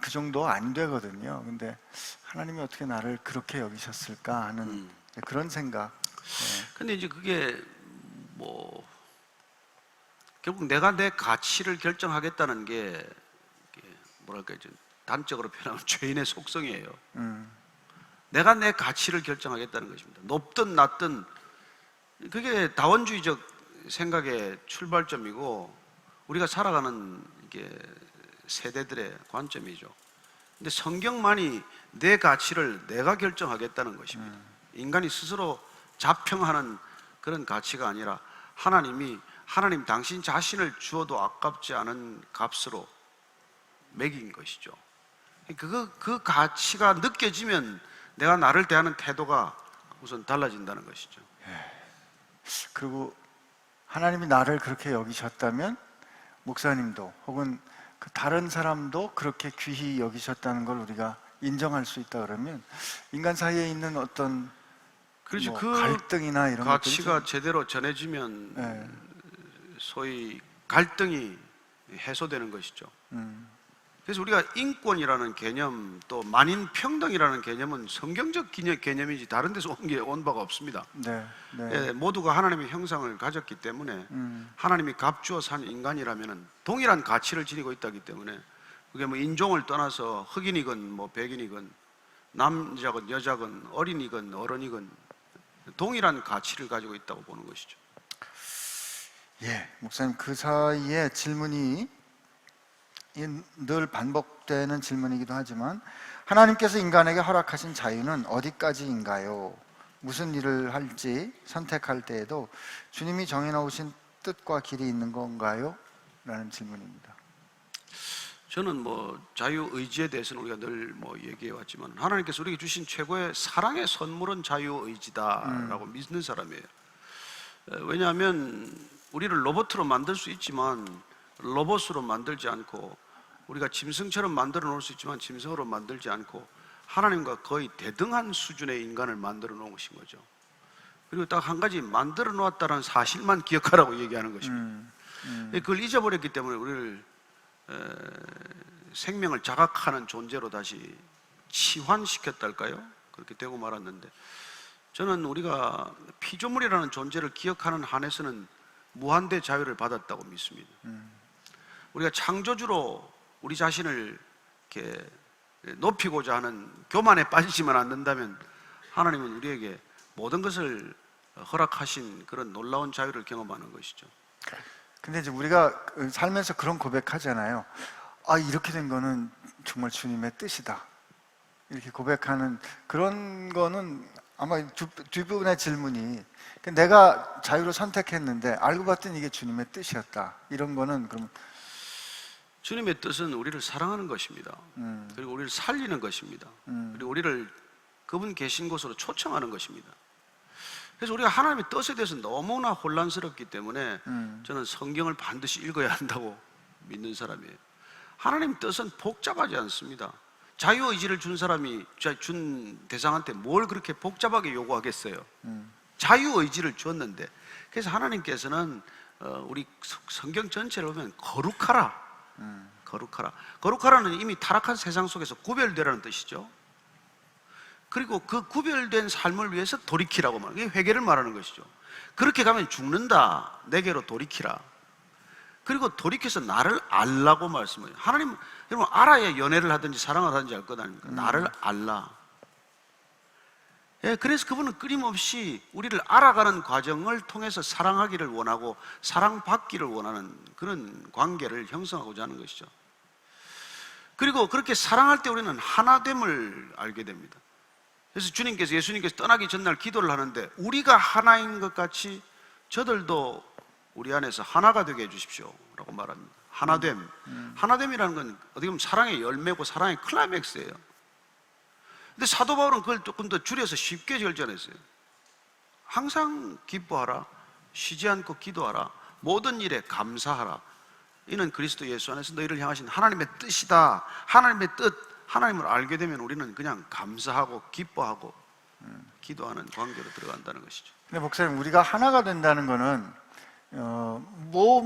Speaker 2: 그 정도 안 되거든요. 근데 하나님이 어떻게 나를 그렇게 여기셨을까 하는 그런 생각.
Speaker 1: 근데 이제 그게 결국 내가 내 가치를 결정하겠다는 게 뭐랄까 좀 단적으로 표현하면 죄인의 속성이에요. 내가 내 가치를 결정하겠다는 것입니다. 높든 낮든 그게 다원주의적 생각의 출발점이고 우리가 살아가는 이게 세대들의 관점이죠. 근데 성경만이 내 가치를 내가 결정하겠다는 것입니다. 인간이 스스로 자평하는 그런 가치가 아니라 하나님 당신 자신을 주어도 아깝지 않은 값으로 매긴 것이죠. 그 가치가 느껴지면 내가 나를 대하는 태도가 우선 달라진다는 것이죠.
Speaker 2: 그리고 하나님이 나를 그렇게 여기셨다면 목사님도 혹은 그 다른 사람도 그렇게 귀히 여기셨다는 걸 우리가 인정할 수 있다 그러면 인간 사이에 있는 어떤
Speaker 1: 그렇죠.
Speaker 2: 뭐
Speaker 1: 그
Speaker 2: 갈등이나 이런 것들이
Speaker 1: 가치가 제대로 전해지면
Speaker 2: 네.
Speaker 1: 소위 갈등이 해소되는 것이죠.
Speaker 2: 음,
Speaker 1: 그래서 우리가 인권이라는 개념 또 만인 평등이라는 개념은 성경적 개념이지 다른 데서 온 바가 없습니다.
Speaker 2: 네, 네.
Speaker 1: 예, 모두가 하나님의 형상을 가졌기 때문에 하나님이 값주어 산 인간이라면 동일한 가치를 지니고 있다기 때문에 그게 뭐 인종을 떠나서 흑인이건 뭐 백인이건 남자건 여자건 어린이건 어른이건 동일한 가치를 가지고 있다고 보는 것이죠.
Speaker 2: 예, 목사님 그 사이에 질문이 늘 반복되는 질문이기도 하지만 하나님께서 인간에게 허락하신 자유는 어디까지인가요? 무슨 일을 할지 선택할 때에도 주님이 정해놓으신 뜻과 길이 있는 건가요? 라는 질문입니다.
Speaker 1: 저는 뭐 자유의지에 대해서는 우리가 늘 뭐 얘기해 왔지만 하나님께서 우리에게 주신 최고의 사랑의 선물은 자유의지다라고 믿는 사람이에요. 왜냐하면 우리를 로봇으로 만들 수 있지만 로봇으로 만들지 않고 우리가 짐승처럼 만들어 놓을 수 있지만 짐승으로 만들지 않고 하나님과 거의 대등한 수준의 인간을 만들어 놓은 것인 거죠. 그리고 딱 한 가지 만들어 놓았다는 사실만 기억하라고 얘기하는 것입니다. 그걸 잊어버렸기 때문에 우리를 생명을 자각하는 존재로 다시 치환시켰달까요? 그렇게 되고 말았는데 저는 우리가 피조물이라는 존재를 기억하는 한에서는 무한대 자유를 받았다고 믿습니다. 우리가 창조주로 우리 자신을 이렇게 높이고자 하는 교만에 빠지지만 않는다면 하나님은 우리에게 모든 것을 허락하신 그런 놀라운 자유를 경험하는 것이죠.
Speaker 2: 근데 이제 우리가 살면서 그런 고백하잖아요. 아, 이렇게 된 거는 정말 주님의 뜻이다. 이렇게 고백하는 그런 거는 아마 뒷부분의 질문이 내가 자유를 선택했는데 알고 봤더니 이게 주님의 뜻이었다. 이런 거는 그럼
Speaker 1: 주님의 뜻은 우리를 사랑하는 것입니다. 그리고 우리를 살리는 것입니다. 그리고 우리를 그분 계신 곳으로 초청하는 것입니다. 그래서 우리가 하나님의 뜻에 대해서 너무나 혼란스럽기 때문에 저는 성경을 반드시 읽어야 한다고 믿는 사람이에요. 하나님 뜻은 복잡하지 않습니다. 자유의지를 준 사람이 준 대상한테 뭘 그렇게 복잡하게 요구하겠어요. 자유의지를 줬는데 그래서 하나님께서는 우리 성경 전체를 보면 거룩하라. 거룩하라. 거룩하라는 이미 타락한 세상 속에서 구별되라는 뜻이죠. 그리고 그 구별된 삶을 위해서 돌이키라고 말해요. 이게 회개를 말하는 것이죠. 그렇게 가면 죽는다. 내게로 돌이키라. 그리고 돌이켜서 나를 알라고 말씀해요. 하나님, 여러분 알아야 연애를 하든지 사랑을 하든지 알 것 아닙니까? 나를 알라. 예, 그래서 그분은 끊임없이 우리를 알아가는 과정을 통해서 사랑하기를 원하고 사랑받기를 원하는 그런 관계를 형성하고자 하는 것이죠. 그리고 그렇게 사랑할 때 우리는 하나됨을 알게 됩니다. 그래서 예수님께서 떠나기 전날 기도를 하는데 우리가 하나인 것 같이 저들도 우리 안에서 하나가 되게 해주십시오 라고 말합니다. 하나됨. 하나됨이라는 건 어떻게 보면 사랑의 열매고 사랑의 클라이맥스예요. 근데 사도 바울은 그걸 조금 더 줄여서 쉽게 결정했어요. 항상 기뻐하라, 쉬지 않고 기도하라, 모든 일에 감사하라. 이는 그리스도 예수 안에서 너희를 향하신 하나님의 뜻이다. 하나님의 뜻, 하나님을 알게 되면 우리는 그냥 감사하고 기뻐하고 기도하는 관계로 들어간다는 것이죠.
Speaker 2: 근데 목사님, 우리가 하나가 된다는 거는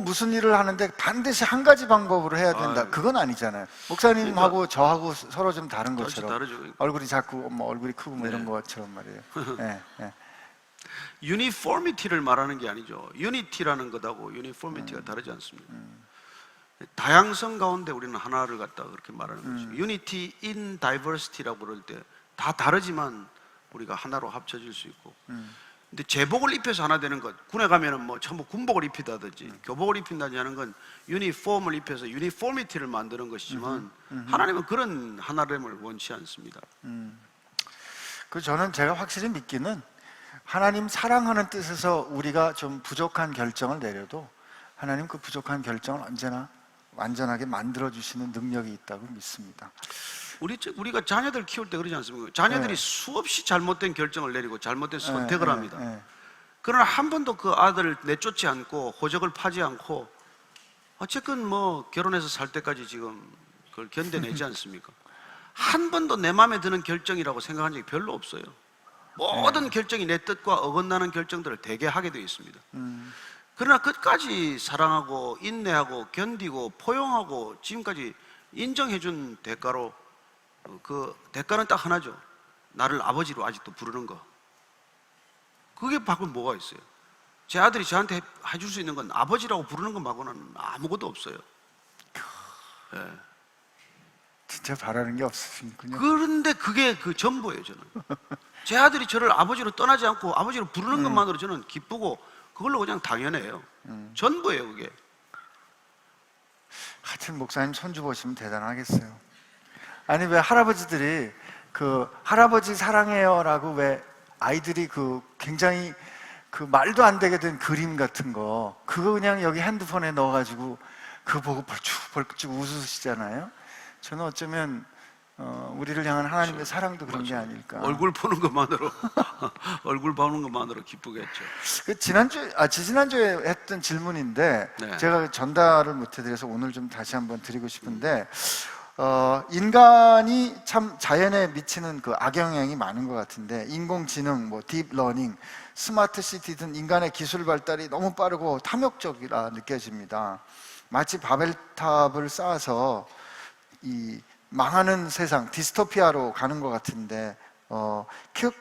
Speaker 2: 무슨 일을 하는데 반드시 한 가지 방법으로 해야 된다. 그건 아니잖아요. 목사님하고 저하고 서로 좀 다른 것처럼
Speaker 1: 다르죠.
Speaker 2: 얼굴이 작고 얼굴이 크고 뭐 이런 것처럼 말이에요. 네, 네.
Speaker 1: 유니포미티를 말하는 게 아니죠. 유니티라는 것하고 유니포미티가 다르지 않습니다. 다양성 가운데 우리는 하나를 갖다가 그렇게 말하는 거죠. 유니티 인 다이버시티라고 그럴 때 다 다르지만 우리가 하나로 합쳐질 수 있고. 근데 제복을 입혀서 하나 되는 것, 군에 가면은 뭐 전부 군복을 입히다든지 교복을 입힌다든지 하는 건 유니폼을 입혀서 유니포미티를 만드는 것이지만 하나님은 그런 하나됨을 원치 않습니다.
Speaker 2: 저는 제가 확실히 믿기는 하나님 사랑하는 뜻에서 우리가 좀 부족한 결정을 내려도 하나님 그 부족한 결정을 언제나 완전하게 만들어주시는 능력이 있다고 믿습니다.
Speaker 1: 우리가 자녀들 키울 때 그러지 않습니까? 자녀들이
Speaker 2: 네.
Speaker 1: 수없이 잘못된 결정을 내리고 잘못된 선택을
Speaker 2: 네,
Speaker 1: 합니다.
Speaker 2: 네.
Speaker 1: 그러나 한 번도 그 아들을 내쫓지 않고 호적을 파지 않고 어쨌건 뭐 결혼해서 살 때까지 지금 그걸 견뎌내지 않습니까? 한 번도 내 마음에 드는 결정이라고 생각한 적이 별로 없어요. 모든 결정이 내 뜻과 어긋나는 결정들을 대개 하게 되어 있습니다.
Speaker 2: 음,
Speaker 1: 그러나 끝까지 사랑하고 인내하고 견디고 포용하고 지금까지 인정해준 대가로 그 대가는 딱 하나죠. 나를 아버지로 아직도 부르는 거. 그게 밖에 뭐가 있어요? 제 아들이 저한테 해줄 수 있는 건 아버지라고 부르는 것 말고는 아무것도 없어요. 예.
Speaker 2: 진짜 바라는 게 없으시군요.
Speaker 1: 그런데 그게 그 전부예요, 저는. 제 아들이 저를 아버지로 떠나지 않고 아버지로 부르는 것만으로 저는 기쁘고 그걸로 그냥 당연해요. 전부예요, 그게.
Speaker 2: 하여튼 목사님 손주 보시면 대단하겠어요. 아니 왜 할아버지들이 그 할아버지 사랑해요라고 왜 아이들이 그 굉장히 그 말도 안 되게 된 그림 같은 거 그거 그냥 여기 핸드폰에 넣어가지고 그거 보고 벌쭉 웃으시잖아요. 저는 어쩌면 우리를 향한 하나님의 사랑도 그런 게 아닐까.
Speaker 1: 얼굴 보는 것만으로 얼굴 보는 것만으로 기쁘겠죠.
Speaker 2: 그 지난주에 했던 질문인데
Speaker 1: 네.
Speaker 2: 제가 전달을 못 해드려서 오늘 좀 다시 한번 드리고 싶은데 인간이 참 자연에 미치는 그 악영향이 많은 것 같은데 인공지능, 뭐 딥러닝, 스마트 시티 등 인간의 기술 발달이 너무 빠르고 탐욕적이라 느껴집니다. 마치 바벨탑을 쌓아서 이 망하는 세상, 디스토피아로 가는 것 같은데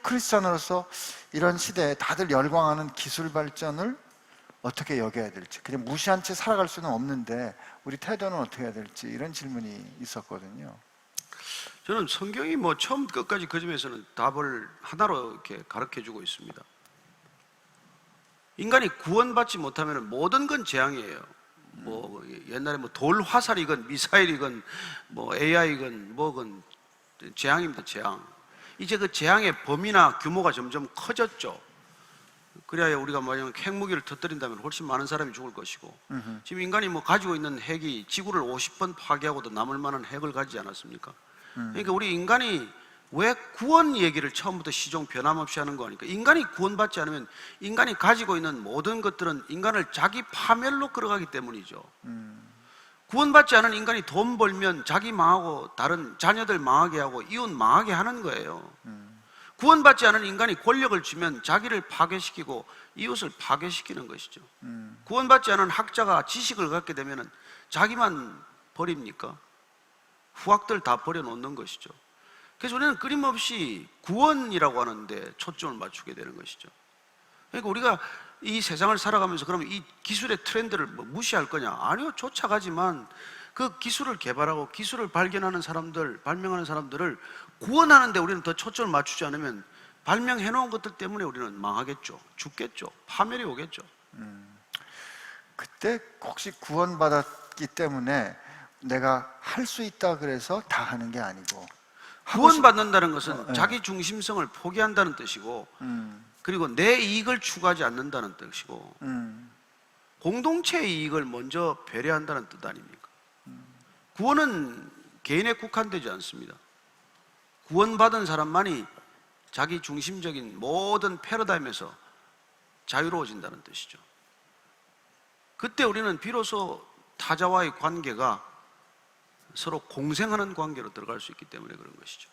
Speaker 2: 크리스천으로서 이런 시대에 다들 열광하는 기술 발전을 어떻게 여겨야 될지, 그냥 무시한 채 살아갈 수는 없는데 우리 태도는 어떻게 해야 될지 이런 질문이 있었거든요.
Speaker 1: 저는 성경이 뭐 처음 끝까지 그 점에서는 답을 하나로 이렇게 가르쳐주고 있습니다. 인간이 구원받지 못하면 모든 건 재앙이에요. 뭐 옛날에 뭐 돌 화살이건 미사일이건 뭐 AI건 뭐건 재앙입니다, 재앙. 이제 그 재앙의 범위나 규모가 점점 커졌죠. 그래야 우리가 만약 핵무기를 터뜨린다면 훨씬 많은 사람이 죽을 것이고 지금 인간이 뭐 가지고 있는 핵이 지구를 50번 파괴하고도 남을 만한 핵을 가지지 않았습니까? 그러니까 우리 인간이 왜 구원 얘기를 처음부터 시종 변함없이 하는 거 아닙니까? 인간이 구원받지 않으면 인간이 가지고 있는 모든 것들은 인간을 자기 파멸로 끌어가기 때문이죠. 구원받지 않은 인간이 돈 벌면 자기 망하고 다른 자녀들 망하게 하고 이웃 망하게 하는 거예요. 구원받지 않은 인간이 권력을 주면 자기를 파괴시키고 이웃을 파괴시키는 것이죠. 구원받지 않은 학자가 지식을 갖게 되면 자기만 버립니까? 후학들 다 버려놓는 것이죠. 그래서 우리는 끊임없이 구원이라고 하는데 초점을 맞추게 되는 것이죠. 그러니까 우리가 이 세상을 살아가면서 그러면 이 기술의 트렌드를 뭐 무시할 거냐? 아니요, 쫓아가지만 그 기술을 개발하고 기술을 발견하는 사람들, 발명하는 사람들을 구원하는데 우리는 더 초점을 맞추지 않으면 발명해 놓은 것들 때문에 우리는 망하겠죠. 죽겠죠. 파멸이 오겠죠.
Speaker 2: 그때 혹시 구원받았기 때문에 내가 할 수 있다 그래서 다 하는 게 아니고
Speaker 1: 구원받는다는 것은
Speaker 2: 네.
Speaker 1: 자기 중심성을 포기한다는 뜻이고 그리고 내 이익을 추구하지 않는다는 뜻이고 공동체의 이익을 먼저 배려한다는 뜻 아닙니까? 구원은 개인에 국한되지 않습니다. 구원받은 사람만이 자기 중심적인 모든 패러다임에서 자유로워진다는 뜻이죠. 그때 우리는 비로소 타자와의 관계가 서로 공생하는 관계로 들어갈 수 있기 때문에 그런 것이죠.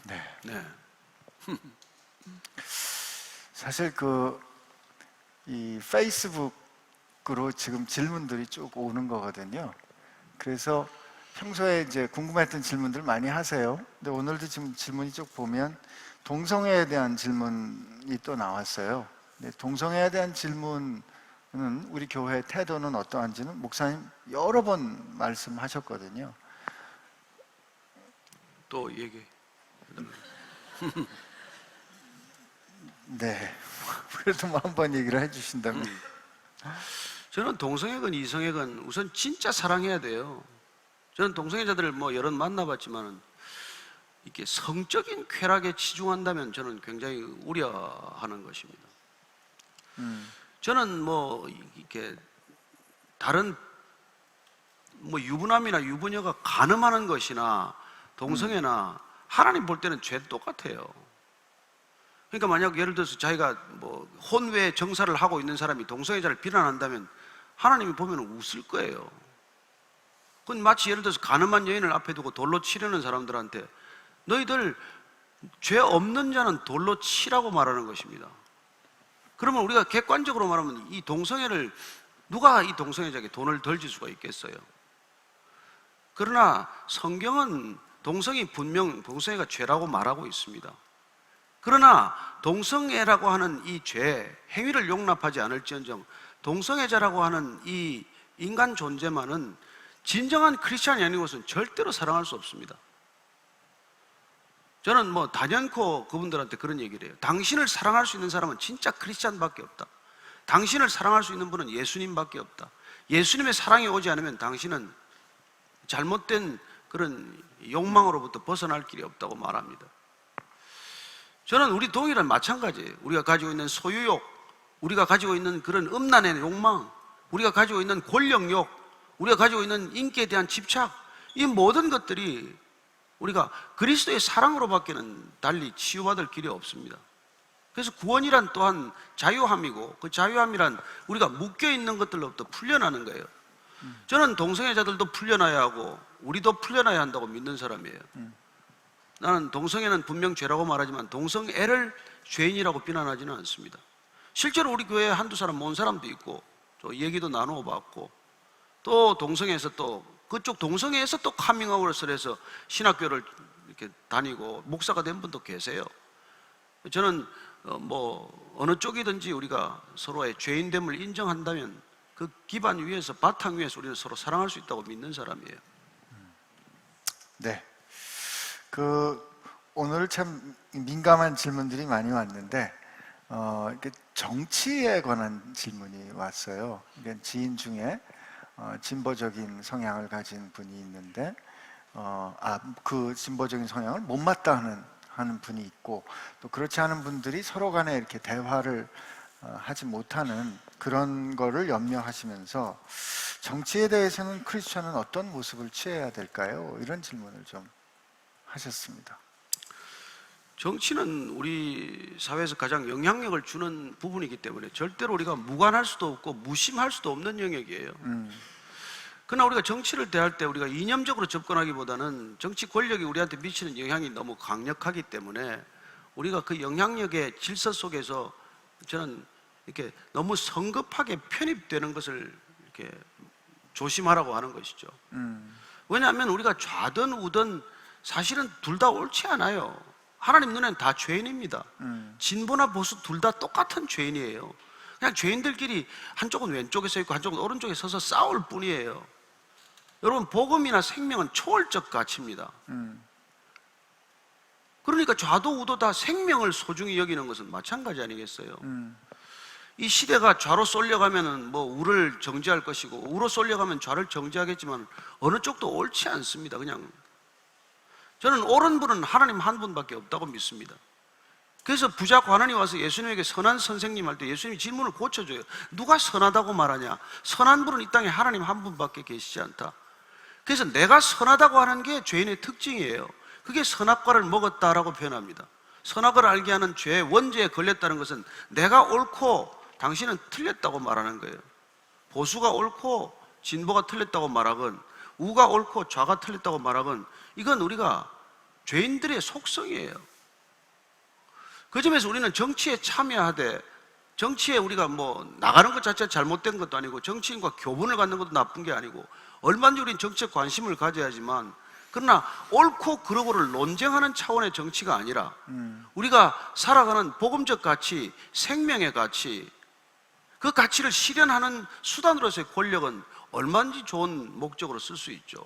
Speaker 2: 네. 사실 이 페이스북으로 지금 질문들이 쭉 오는 거거든요. 그래서 평소에 이제 궁금했던 질문들 많이 하세요. 근데 오늘도 지금 질문이 쭉 보면 동성애에 대한 질문이 또 나왔어요. 근데 동성애에 대한 질문은 우리 교회 태도는 어떠한지는 목사님 여러 번 말씀하셨거든요.
Speaker 1: 또 얘기.
Speaker 2: 네. 그래도 뭐 한번 얘기를 해주신다면.
Speaker 1: 저는 동성애건 이성애건 우선 진짜 사랑해야 돼요. 저는 동성애자들을 뭐 여러 만나봤지만은 이렇게 성적인 쾌락에 치중한다면 저는 굉장히 우려하는 것입니다. 저는 뭐 이렇게 다른 뭐 유부남이나 유부녀가 간음하는 것이나 동성애나 하나님 볼 때는 죄 똑같아요. 그러니까 만약 예를 들어서 자기가 뭐 혼외 정사를 하고 있는 사람이 동성애자를 비난한다면 하나님이 보면 웃을 거예요. 그건 마치 예를 들어서 간음한 여인을 앞에 두고 돌로 치려는 사람들한테 너희들 죄 없는 자는 돌로 치라고 말하는 것입니다. 그러면 우리가 객관적으로 말하면 이 동성애를, 누가 이 동성애자에게 돈을 덜 줄 수가 있겠어요? 그러나 성경은 동성애가 죄라고 말하고 있습니다. 그러나 동성애라고 하는 이 죄, 행위를 용납하지 않을지언정 동성애자라고 하는 이 인간 존재만은 진정한 크리스찬이 아닌 것은 절대로 사랑할 수 없습니다. 저는 단연코 그분들한테 그런 얘기를 해요. 당신을 사랑할 수 있는 사람은 진짜 크리스찬밖에 없다. 당신을 사랑할 수 있는 분은 예수님밖에 없다. 예수님의 사랑이 오지 않으면 당신은 잘못된 그런 욕망으로부터 벗어날 길이 없다고 말합니다. 저는 우리 동일한 마찬가지예요. 우리가 가지고 있는 소유욕, 우리가 가지고 있는 그런 음란의 욕망, 우리가 가지고 있는 권력욕, 우리가 가지고 있는 인기에 대한 집착, 이 모든 것들이 우리가 그리스도의 사랑으로밖에는 달리 치유받을 길이 없습니다. 그래서 구원이란 또한 자유함이고, 그 자유함이란 우리가 묶여있는 것들로부터 풀려나는 거예요. 저는 동성애자들도 풀려나야 하고 우리도 풀려나야 한다고 믿는 사람이에요. 나는 동성애는 분명 죄라고 말하지만 동성애를 죄인이라고 비난하지는 않습니다. 실제로 우리 교회에 한두 사람 모은 사람도 있고, 또 얘기도 나누어 봤고, 또 동성애에서 또 그쪽 동성애에서 또 카밍아웃을 해서 신학교를 이렇게 다니고 목사가 된 분도 계세요. 저는 어느 쪽이든지 우리가 서로의 죄인됨을 인정한다면 그 기반 위에서, 바탕 위에서 우리는 서로 사랑할 수 있다고 믿는 사람이에요.
Speaker 2: 네. 오늘 참 민감한 질문들이 많이 왔는데, 이렇게 정치에 관한 질문이 왔어요. 지인 중에 진보적인 성향을 가진 분이 있는데, 그 진보적인 성향을 못마땅 하는 분이 있고, 또 그렇지 않은 분들이 서로 간에 이렇게 대화를 하지 못하는 그런 거를 염려하시면서 정치에 대해서는 크리스천은 어떤 모습을 취해야 될까요? 이런 질문을 좀 하셨습니다.
Speaker 1: 정치는 우리 사회에서 가장 영향력을 주는 부분이기 때문에 절대로 우리가 무관할 수도 없고 무심할 수도 없는 영역이에요. 그러나 우리가 정치를 대할 때 우리가 이념적으로 접근하기보다는 정치 권력이 우리한테 미치는 영향이 너무 강력하기 때문에 우리가 그 영향력의 질서 속에서 저는 이렇게 너무 성급하게 편입되는 것을 이렇게 조심하라고 하는 것이죠. 왜냐하면 우리가 좌든 우든 사실은 둘 다 옳지 않아요. 하나님 눈에는 다 죄인입니다. 진보나 보수 둘 다 똑같은 죄인이에요. 그냥 죄인들끼리 한쪽은 왼쪽에 서 있고 한쪽은 오른쪽에 서서 싸울 뿐이에요. 여러분, 복음이나 생명은 초월적 가치입니다. 그러니까 좌도 우도 다 생명을 소중히 여기는 것은 마찬가지 아니겠어요? 이 시대가 좌로 쏠려가면 우를 정죄할 것이고 우로 쏠려가면 좌를 정죄하겠지만 어느 쪽도 옳지 않습니다. 그냥 저는 옳은 분은 하나님 한 분밖에 없다고 믿습니다. 그래서 부자 관원이 와서 예수님에게 선한 선생님 할 때 예수님이 질문을 고쳐줘요. 누가 선하다고 말하냐? 선한 분은 이 땅에 하나님 한 분밖에 계시지 않다. 그래서 내가 선하다고 하는 게 죄인의 특징이에요. 그게 선악과를 먹었다라고 표현합니다. 선악을 알게 하는 죄의 원죄에 걸렸다는 것은 내가 옳고 당신은 틀렸다고 말하는 거예요. 보수가 옳고 진보가 틀렸다고 말하건 우가 옳고 좌가 틀렸다고 말하건 이건 우리가 죄인들의 속성이에요. 그 점에서 우리는 정치에 참여하되, 정치에 우리가 나가는 것 자체가 잘못된 것도 아니고 정치인과 교분을 갖는 것도 나쁜 게 아니고 얼마든지 우리는 정치에 관심을 가져야지만, 그러나 옳고 그르고를 논쟁하는 차원의 정치가 아니라 우리가 살아가는 복음적 가치, 생명의 가치, 그 가치를 실현하는 수단으로서의 권력은 얼마든지 좋은 목적으로 쓸 수 있죠.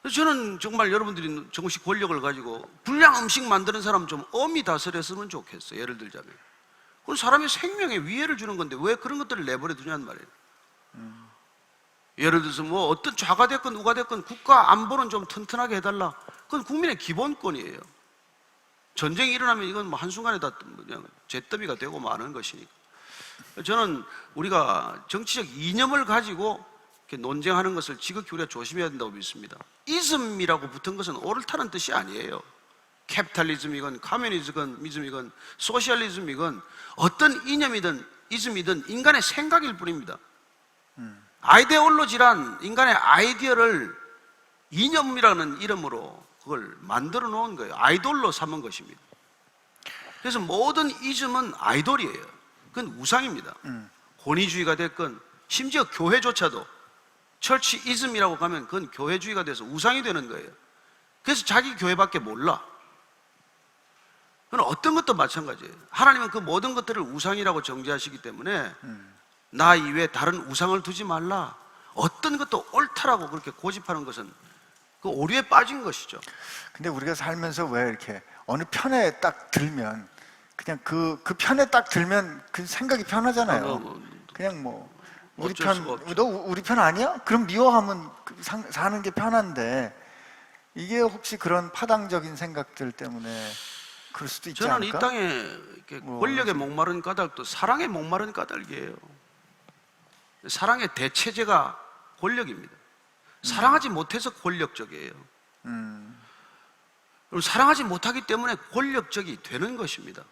Speaker 1: 그래서 저는 정말 여러분들이 조금씩 권력을 가지고 불량 음식 만드는 사람 좀 엄히 다스렸으면 좋겠어요. 예를 들자면 그건 사람의 생명에 위해를 주는 건데 왜 그런 것들을 내버려 두냐는 말이에요. 예를 들어서 어떤 좌가 됐건 우가 됐건 국가 안보는 좀 튼튼하게 해달라. 그건 국민의 기본권이에요. 전쟁이 일어나면 이건 한순간에 다 그냥 잿더미가 되고 마는 것이니까. 저는 우리가 정치적 이념을 가지고 이렇게 논쟁하는 것을 지극히 우리가 조심해야 된다고 믿습니다. 이즘이라고 붙은 것은 옳다는 뜻이 아니에요. 캐피탈리즘이건 커뮤니즘이건 소셜리즘이건 어떤 이념이든 이즘이든 인간의 생각일 뿐입니다. 아이데올로지란 인간의 아이디어를 이념이라는 이름으로 그걸 만들어 놓은 거예요. 아이돌로 삼은 것입니다. 그래서 모든 이즘은 아이돌이에요. 그건 우상입니다. 권위주의가 됐건 심지어 교회조차도 철치 이즘이라고 가면 그건 교회주의가 돼서 우상이 되는 거예요. 그래서 자기 교회밖에 몰라. 그건 어떤 것도 마찬가지예요. 하나님은 그 모든 것들을 우상이라고 정죄하시기 때문에 나 이외에 다른 우상을 두지 말라. 어떤 것도 옳다라고 그렇게 고집하는 것은 그 오류에 빠진 것이죠.
Speaker 2: 근데 우리가 살면서 왜 이렇게 어느 편에 딱 들면 그냥 그 편에 딱 들면 그 생각이 편하잖아요. 그냥 뭐 우리
Speaker 1: 어쩔
Speaker 2: 편,
Speaker 1: 수가 없죠.
Speaker 2: 너 우리 편 아니야? 그럼 미워하면 사는 게 편한데 이게 혹시 그런 파당적인 생각들 때문에 그럴 수도 있지
Speaker 1: 저는
Speaker 2: 않을까?
Speaker 1: 이 땅에 이렇게 권력에 목마른 까닭도 사랑에 목마른 까닭이에요. 사랑의 대체제가 권력입니다. 사랑하지 못해서 권력적이에요. 그리고 사랑하지 못하기 때문에 권력적이 되는 것입니다.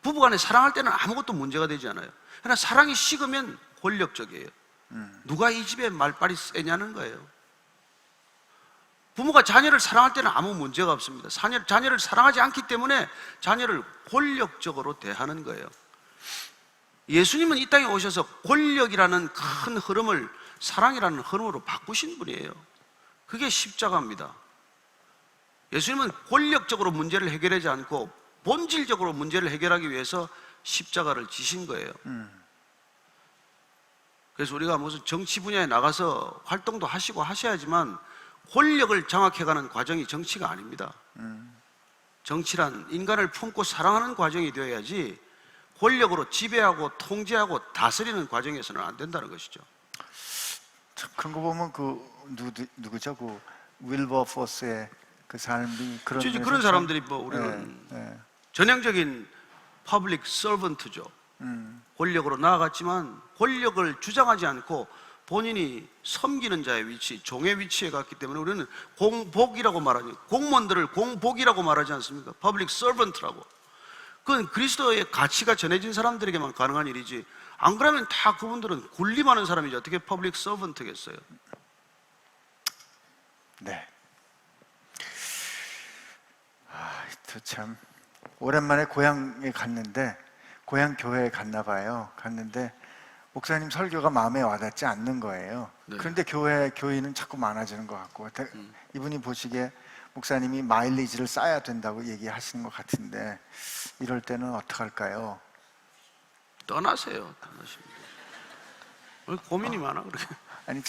Speaker 1: 부부간에 사랑할 때는 아무것도 문제가 되지 않아요. 그러나 사랑이 식으면 권력적이에요. 누가 이 집에 말빨이 세냐는 거예요. 부모가 자녀를 사랑할 때는 아무 문제가 없습니다. 자녀를 사랑하지 않기 때문에 자녀를 권력적으로 대하는 거예요. 예수님은 이 땅에 오셔서 권력이라는 큰 흐름을 사랑이라는 흐름으로 바꾸신 분이에요. 그게 십자가입니다. 예수님은 권력적으로 문제를 해결하지 않고 본질적으로 문제를 해결하기 위해서 십자가를 지신 거예요. 그래서 우리가 무슨 정치 분야에 나가서 활동도 하시고 하셔야지만 권력을 장악해가는 과정이 정치가 아닙니다. 정치란 인간을 품고 사랑하는 과정이 되어야지 권력으로 지배하고 통제하고 다스리는 과정에서는 안 된다는 것이죠.
Speaker 2: 그런 거 보면 누구죠? 그 윌버포스의 그 삶이
Speaker 1: 그런 사람들이 뭐 우리는 전형적인 퍼블릭 서번트죠. 권력으로 나아갔지만 권력을 주장하지 않고 본인이 섬기는 자의 위치, 종의 위치에 갔기 때문에 우리는 공복이라고 말하죠. 공무원들을 공복이라고 말하지 않습니까? 퍼블릭 서번트라고. 그건 그리스도의 가치가 전해진 사람들에게만 가능한 일이지, 안 그러면 다 그분들은 군림하는 사람이지 어떻게 퍼블릭 서번트겠어요?
Speaker 2: 네. 참 오랜만에 고향에 갔는데, 고향 교회에 갔나 봐요. 갔는데 목사님 설교가 마음에 와닿지 않는 거예요.
Speaker 1: 네.
Speaker 2: 그런데 교인은 자꾸 많아지는 것 같고, 이분이 보시기에 목사님이 마일리지를 쌓아야 된다고 얘기하시는 것 같은데, 이럴 때는 어떡할까요?
Speaker 1: 떠나세요. 떠나십니다. 왜 고민이 많아 그렇게?
Speaker 2: 아니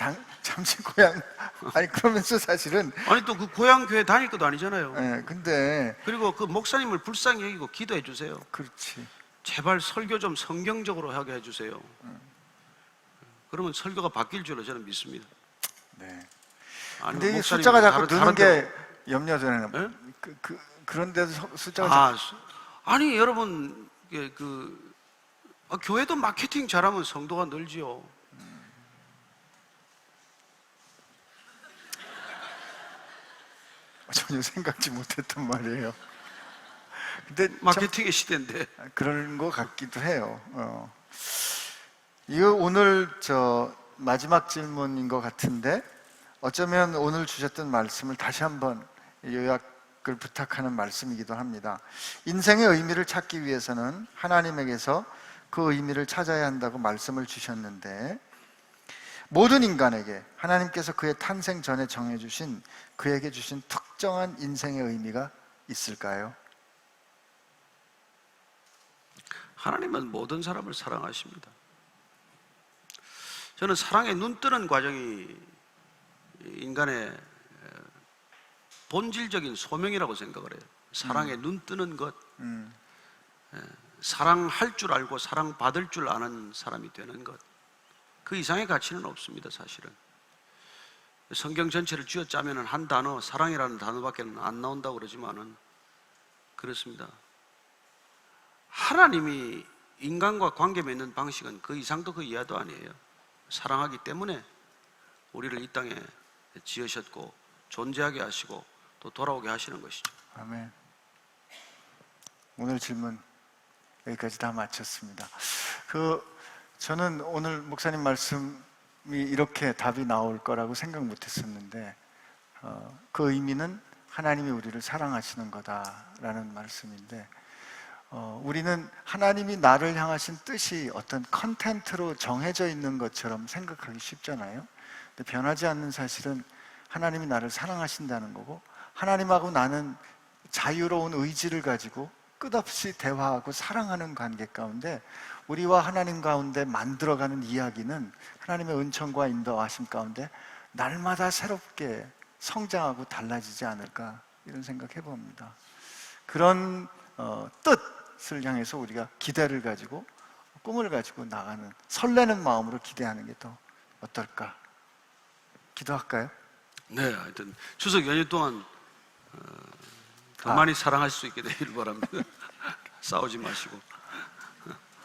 Speaker 2: 잠시 고향, 아니 그러면서 사실은
Speaker 1: 아니 또 그 고향 교회 다닐 것도 아니잖아요.
Speaker 2: 근데
Speaker 1: 그리고 그 목사님을 불쌍히 여기고 기도해 주세요.
Speaker 2: 그렇지.
Speaker 1: 제발 설교 좀 성경적으로 하게 해주세요. 그러면 설교가 바뀔 줄로 저는 믿습니다.
Speaker 2: 네.
Speaker 1: 아니면
Speaker 2: 근데 이
Speaker 1: 목사님이
Speaker 2: 숫자가 자꾸 느는 게
Speaker 1: 데로-
Speaker 2: 염려되는.
Speaker 1: 예?
Speaker 2: 그런 데서 숫자가
Speaker 1: 아니 여러분 교회도 마케팅 잘하면 성도가 늘지요.
Speaker 2: 전혀 생각지 못했던 말이에요. 근데
Speaker 1: 마케팅의 시대인데.
Speaker 2: 그런 것 같기도 해요. 이거 오늘 마지막 질문인 것 같은데, 어쩌면 오늘 주셨던 말씀을 다시 한번 요약을 부탁하는 말씀이기도 합니다. 인생의 의미를 찾기 위해서는 하나님에게서 그 의미를 찾아야 한다고 말씀을 주셨는데, 모든 인간에게 하나님께서 그의 탄생 전에 정해주신, 그에게 주신 특정한 인생의 의미가 있을까요?
Speaker 1: 하나님은 모든 사람을 사랑하십니다. 저는 사랑에 눈 뜨는 과정이 인간의 본질적인 소명이라고 생각을 해요. 사랑에 눈 뜨는 것, 사랑할 줄 알고 사랑받을 줄 아는 사람이 되는 것, 그 이상의 가치는 없습니다. 사실은 성경 전체를 쥐어짜면 한 단어, 사랑이라는 단어밖에 안 나온다고 그러지만은 그렇습니다. 하나님이 인간과 관계 맺는 방식은 그 이상도 그 이하도 아니에요. 사랑하기 때문에 우리를 이 땅에 지으셨고 존재하게 하시고 또 돌아오게 하시는 것이죠.
Speaker 2: 아멘. 오늘 질문 여기까지 다 마쳤습니다. 저는 오늘 목사님 말씀이 이렇게 답이 나올 거라고 생각 못 했었는데, 그 의미는 하나님이 우리를 사랑하시는 거다라는 말씀인데, 우리는 하나님이 나를 향하신 뜻이 어떤 컨텐트로 정해져 있는 것처럼 생각하기 쉽잖아요. 근데 변하지 않는 사실은 하나님이 나를 사랑하신다는 거고, 하나님하고 나는 자유로운 의지를 가지고 끝없이 대화하고 사랑하는 관계 가운데 우리와 하나님 가운데 만들어가는 이야기는 하나님의 은총과 인도하심 가운데 날마다 새롭게 성장하고 달라지지 않을까, 이런 생각 해봅니다. 그런 뜻을 향해서 우리가 기대를 가지고 꿈을 가지고 나가는, 설레는 마음으로 기대하는 게 더 어떨까? 기도할까요?
Speaker 1: 네, 하여튼 추석 연휴 동안 더 많이 사랑할 수 있게 되기를 바랍니다. 싸우지 마시고.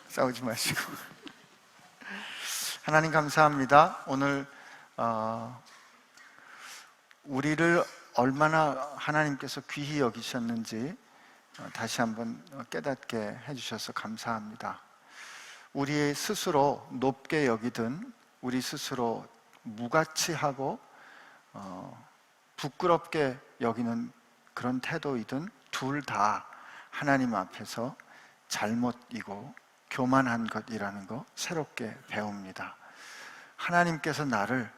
Speaker 2: 싸우지 마시고. 하나님 감사합니다. 오늘 우리를 얼마나 하나님께서 귀히 여기셨는지 다시 한번 깨닫게 해주셔서 감사합니다. 우리 스스로 높게 여기든 우리 스스로 무가치하고 부끄럽게 여기는 그런 태도이든 둘 다 하나님 앞에서 잘못이고 교만한 것이라는 거 새롭게 배웁니다. 하나님께서 나를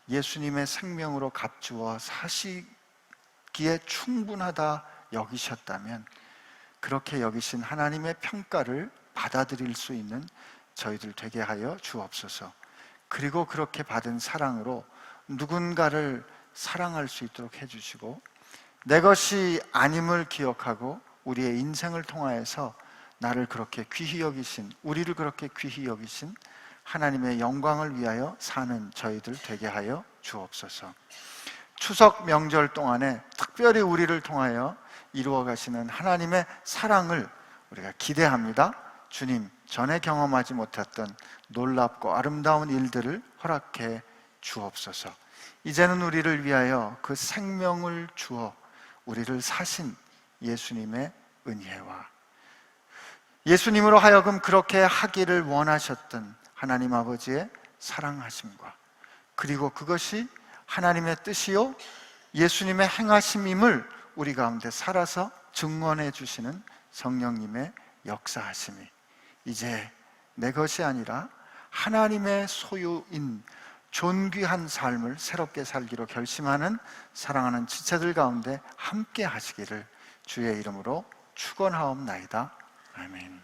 Speaker 2: 예수님의 생명으로 값주어 사시기에 충분하다 여기셨다면 그렇게 여기신 하나님의 평가를 받아들일 수 있는 저희들 되게 하여 주옵소서. 그리고 그렇게 받은 사랑으로 누군가를 사랑할 수 있도록 해주시고, 내 것이 아님을 기억하고 우리의 인생을 통하여서 나를 그렇게 귀히 여기신, 우리를 그렇게 귀히 여기신 하나님의 영광을 위하여 사는 저희들 되게 하여 주옵소서. 추석 명절 동안에 특별히 우리를 통하여 이루어 가시는 하나님의 사랑을 우리가 기대합니다. 주님, 전에 경험하지 못했던 놀랍고 아름다운 일들을 허락해 주옵소서. 이제는 우리를 위하여 그 생명을 주어 우리를 사신 예수님의 은혜와 예수님으로 하여금 그렇게 하기를 원하셨던 하나님 아버지의 사랑하심과, 그리고 그것이 하나님의 뜻이요 예수님의 행하심임을 우리 가운데 살아서 증언해 주시는 성령님의 역사하심이 이제 내 것이 아니라 하나님의 소유인 존귀한 삶을 새롭게 살기로 결심하는 사랑하는 지체들 가운데 함께 하시기를 주의 이름으로 축원하옵나이다. 아멘.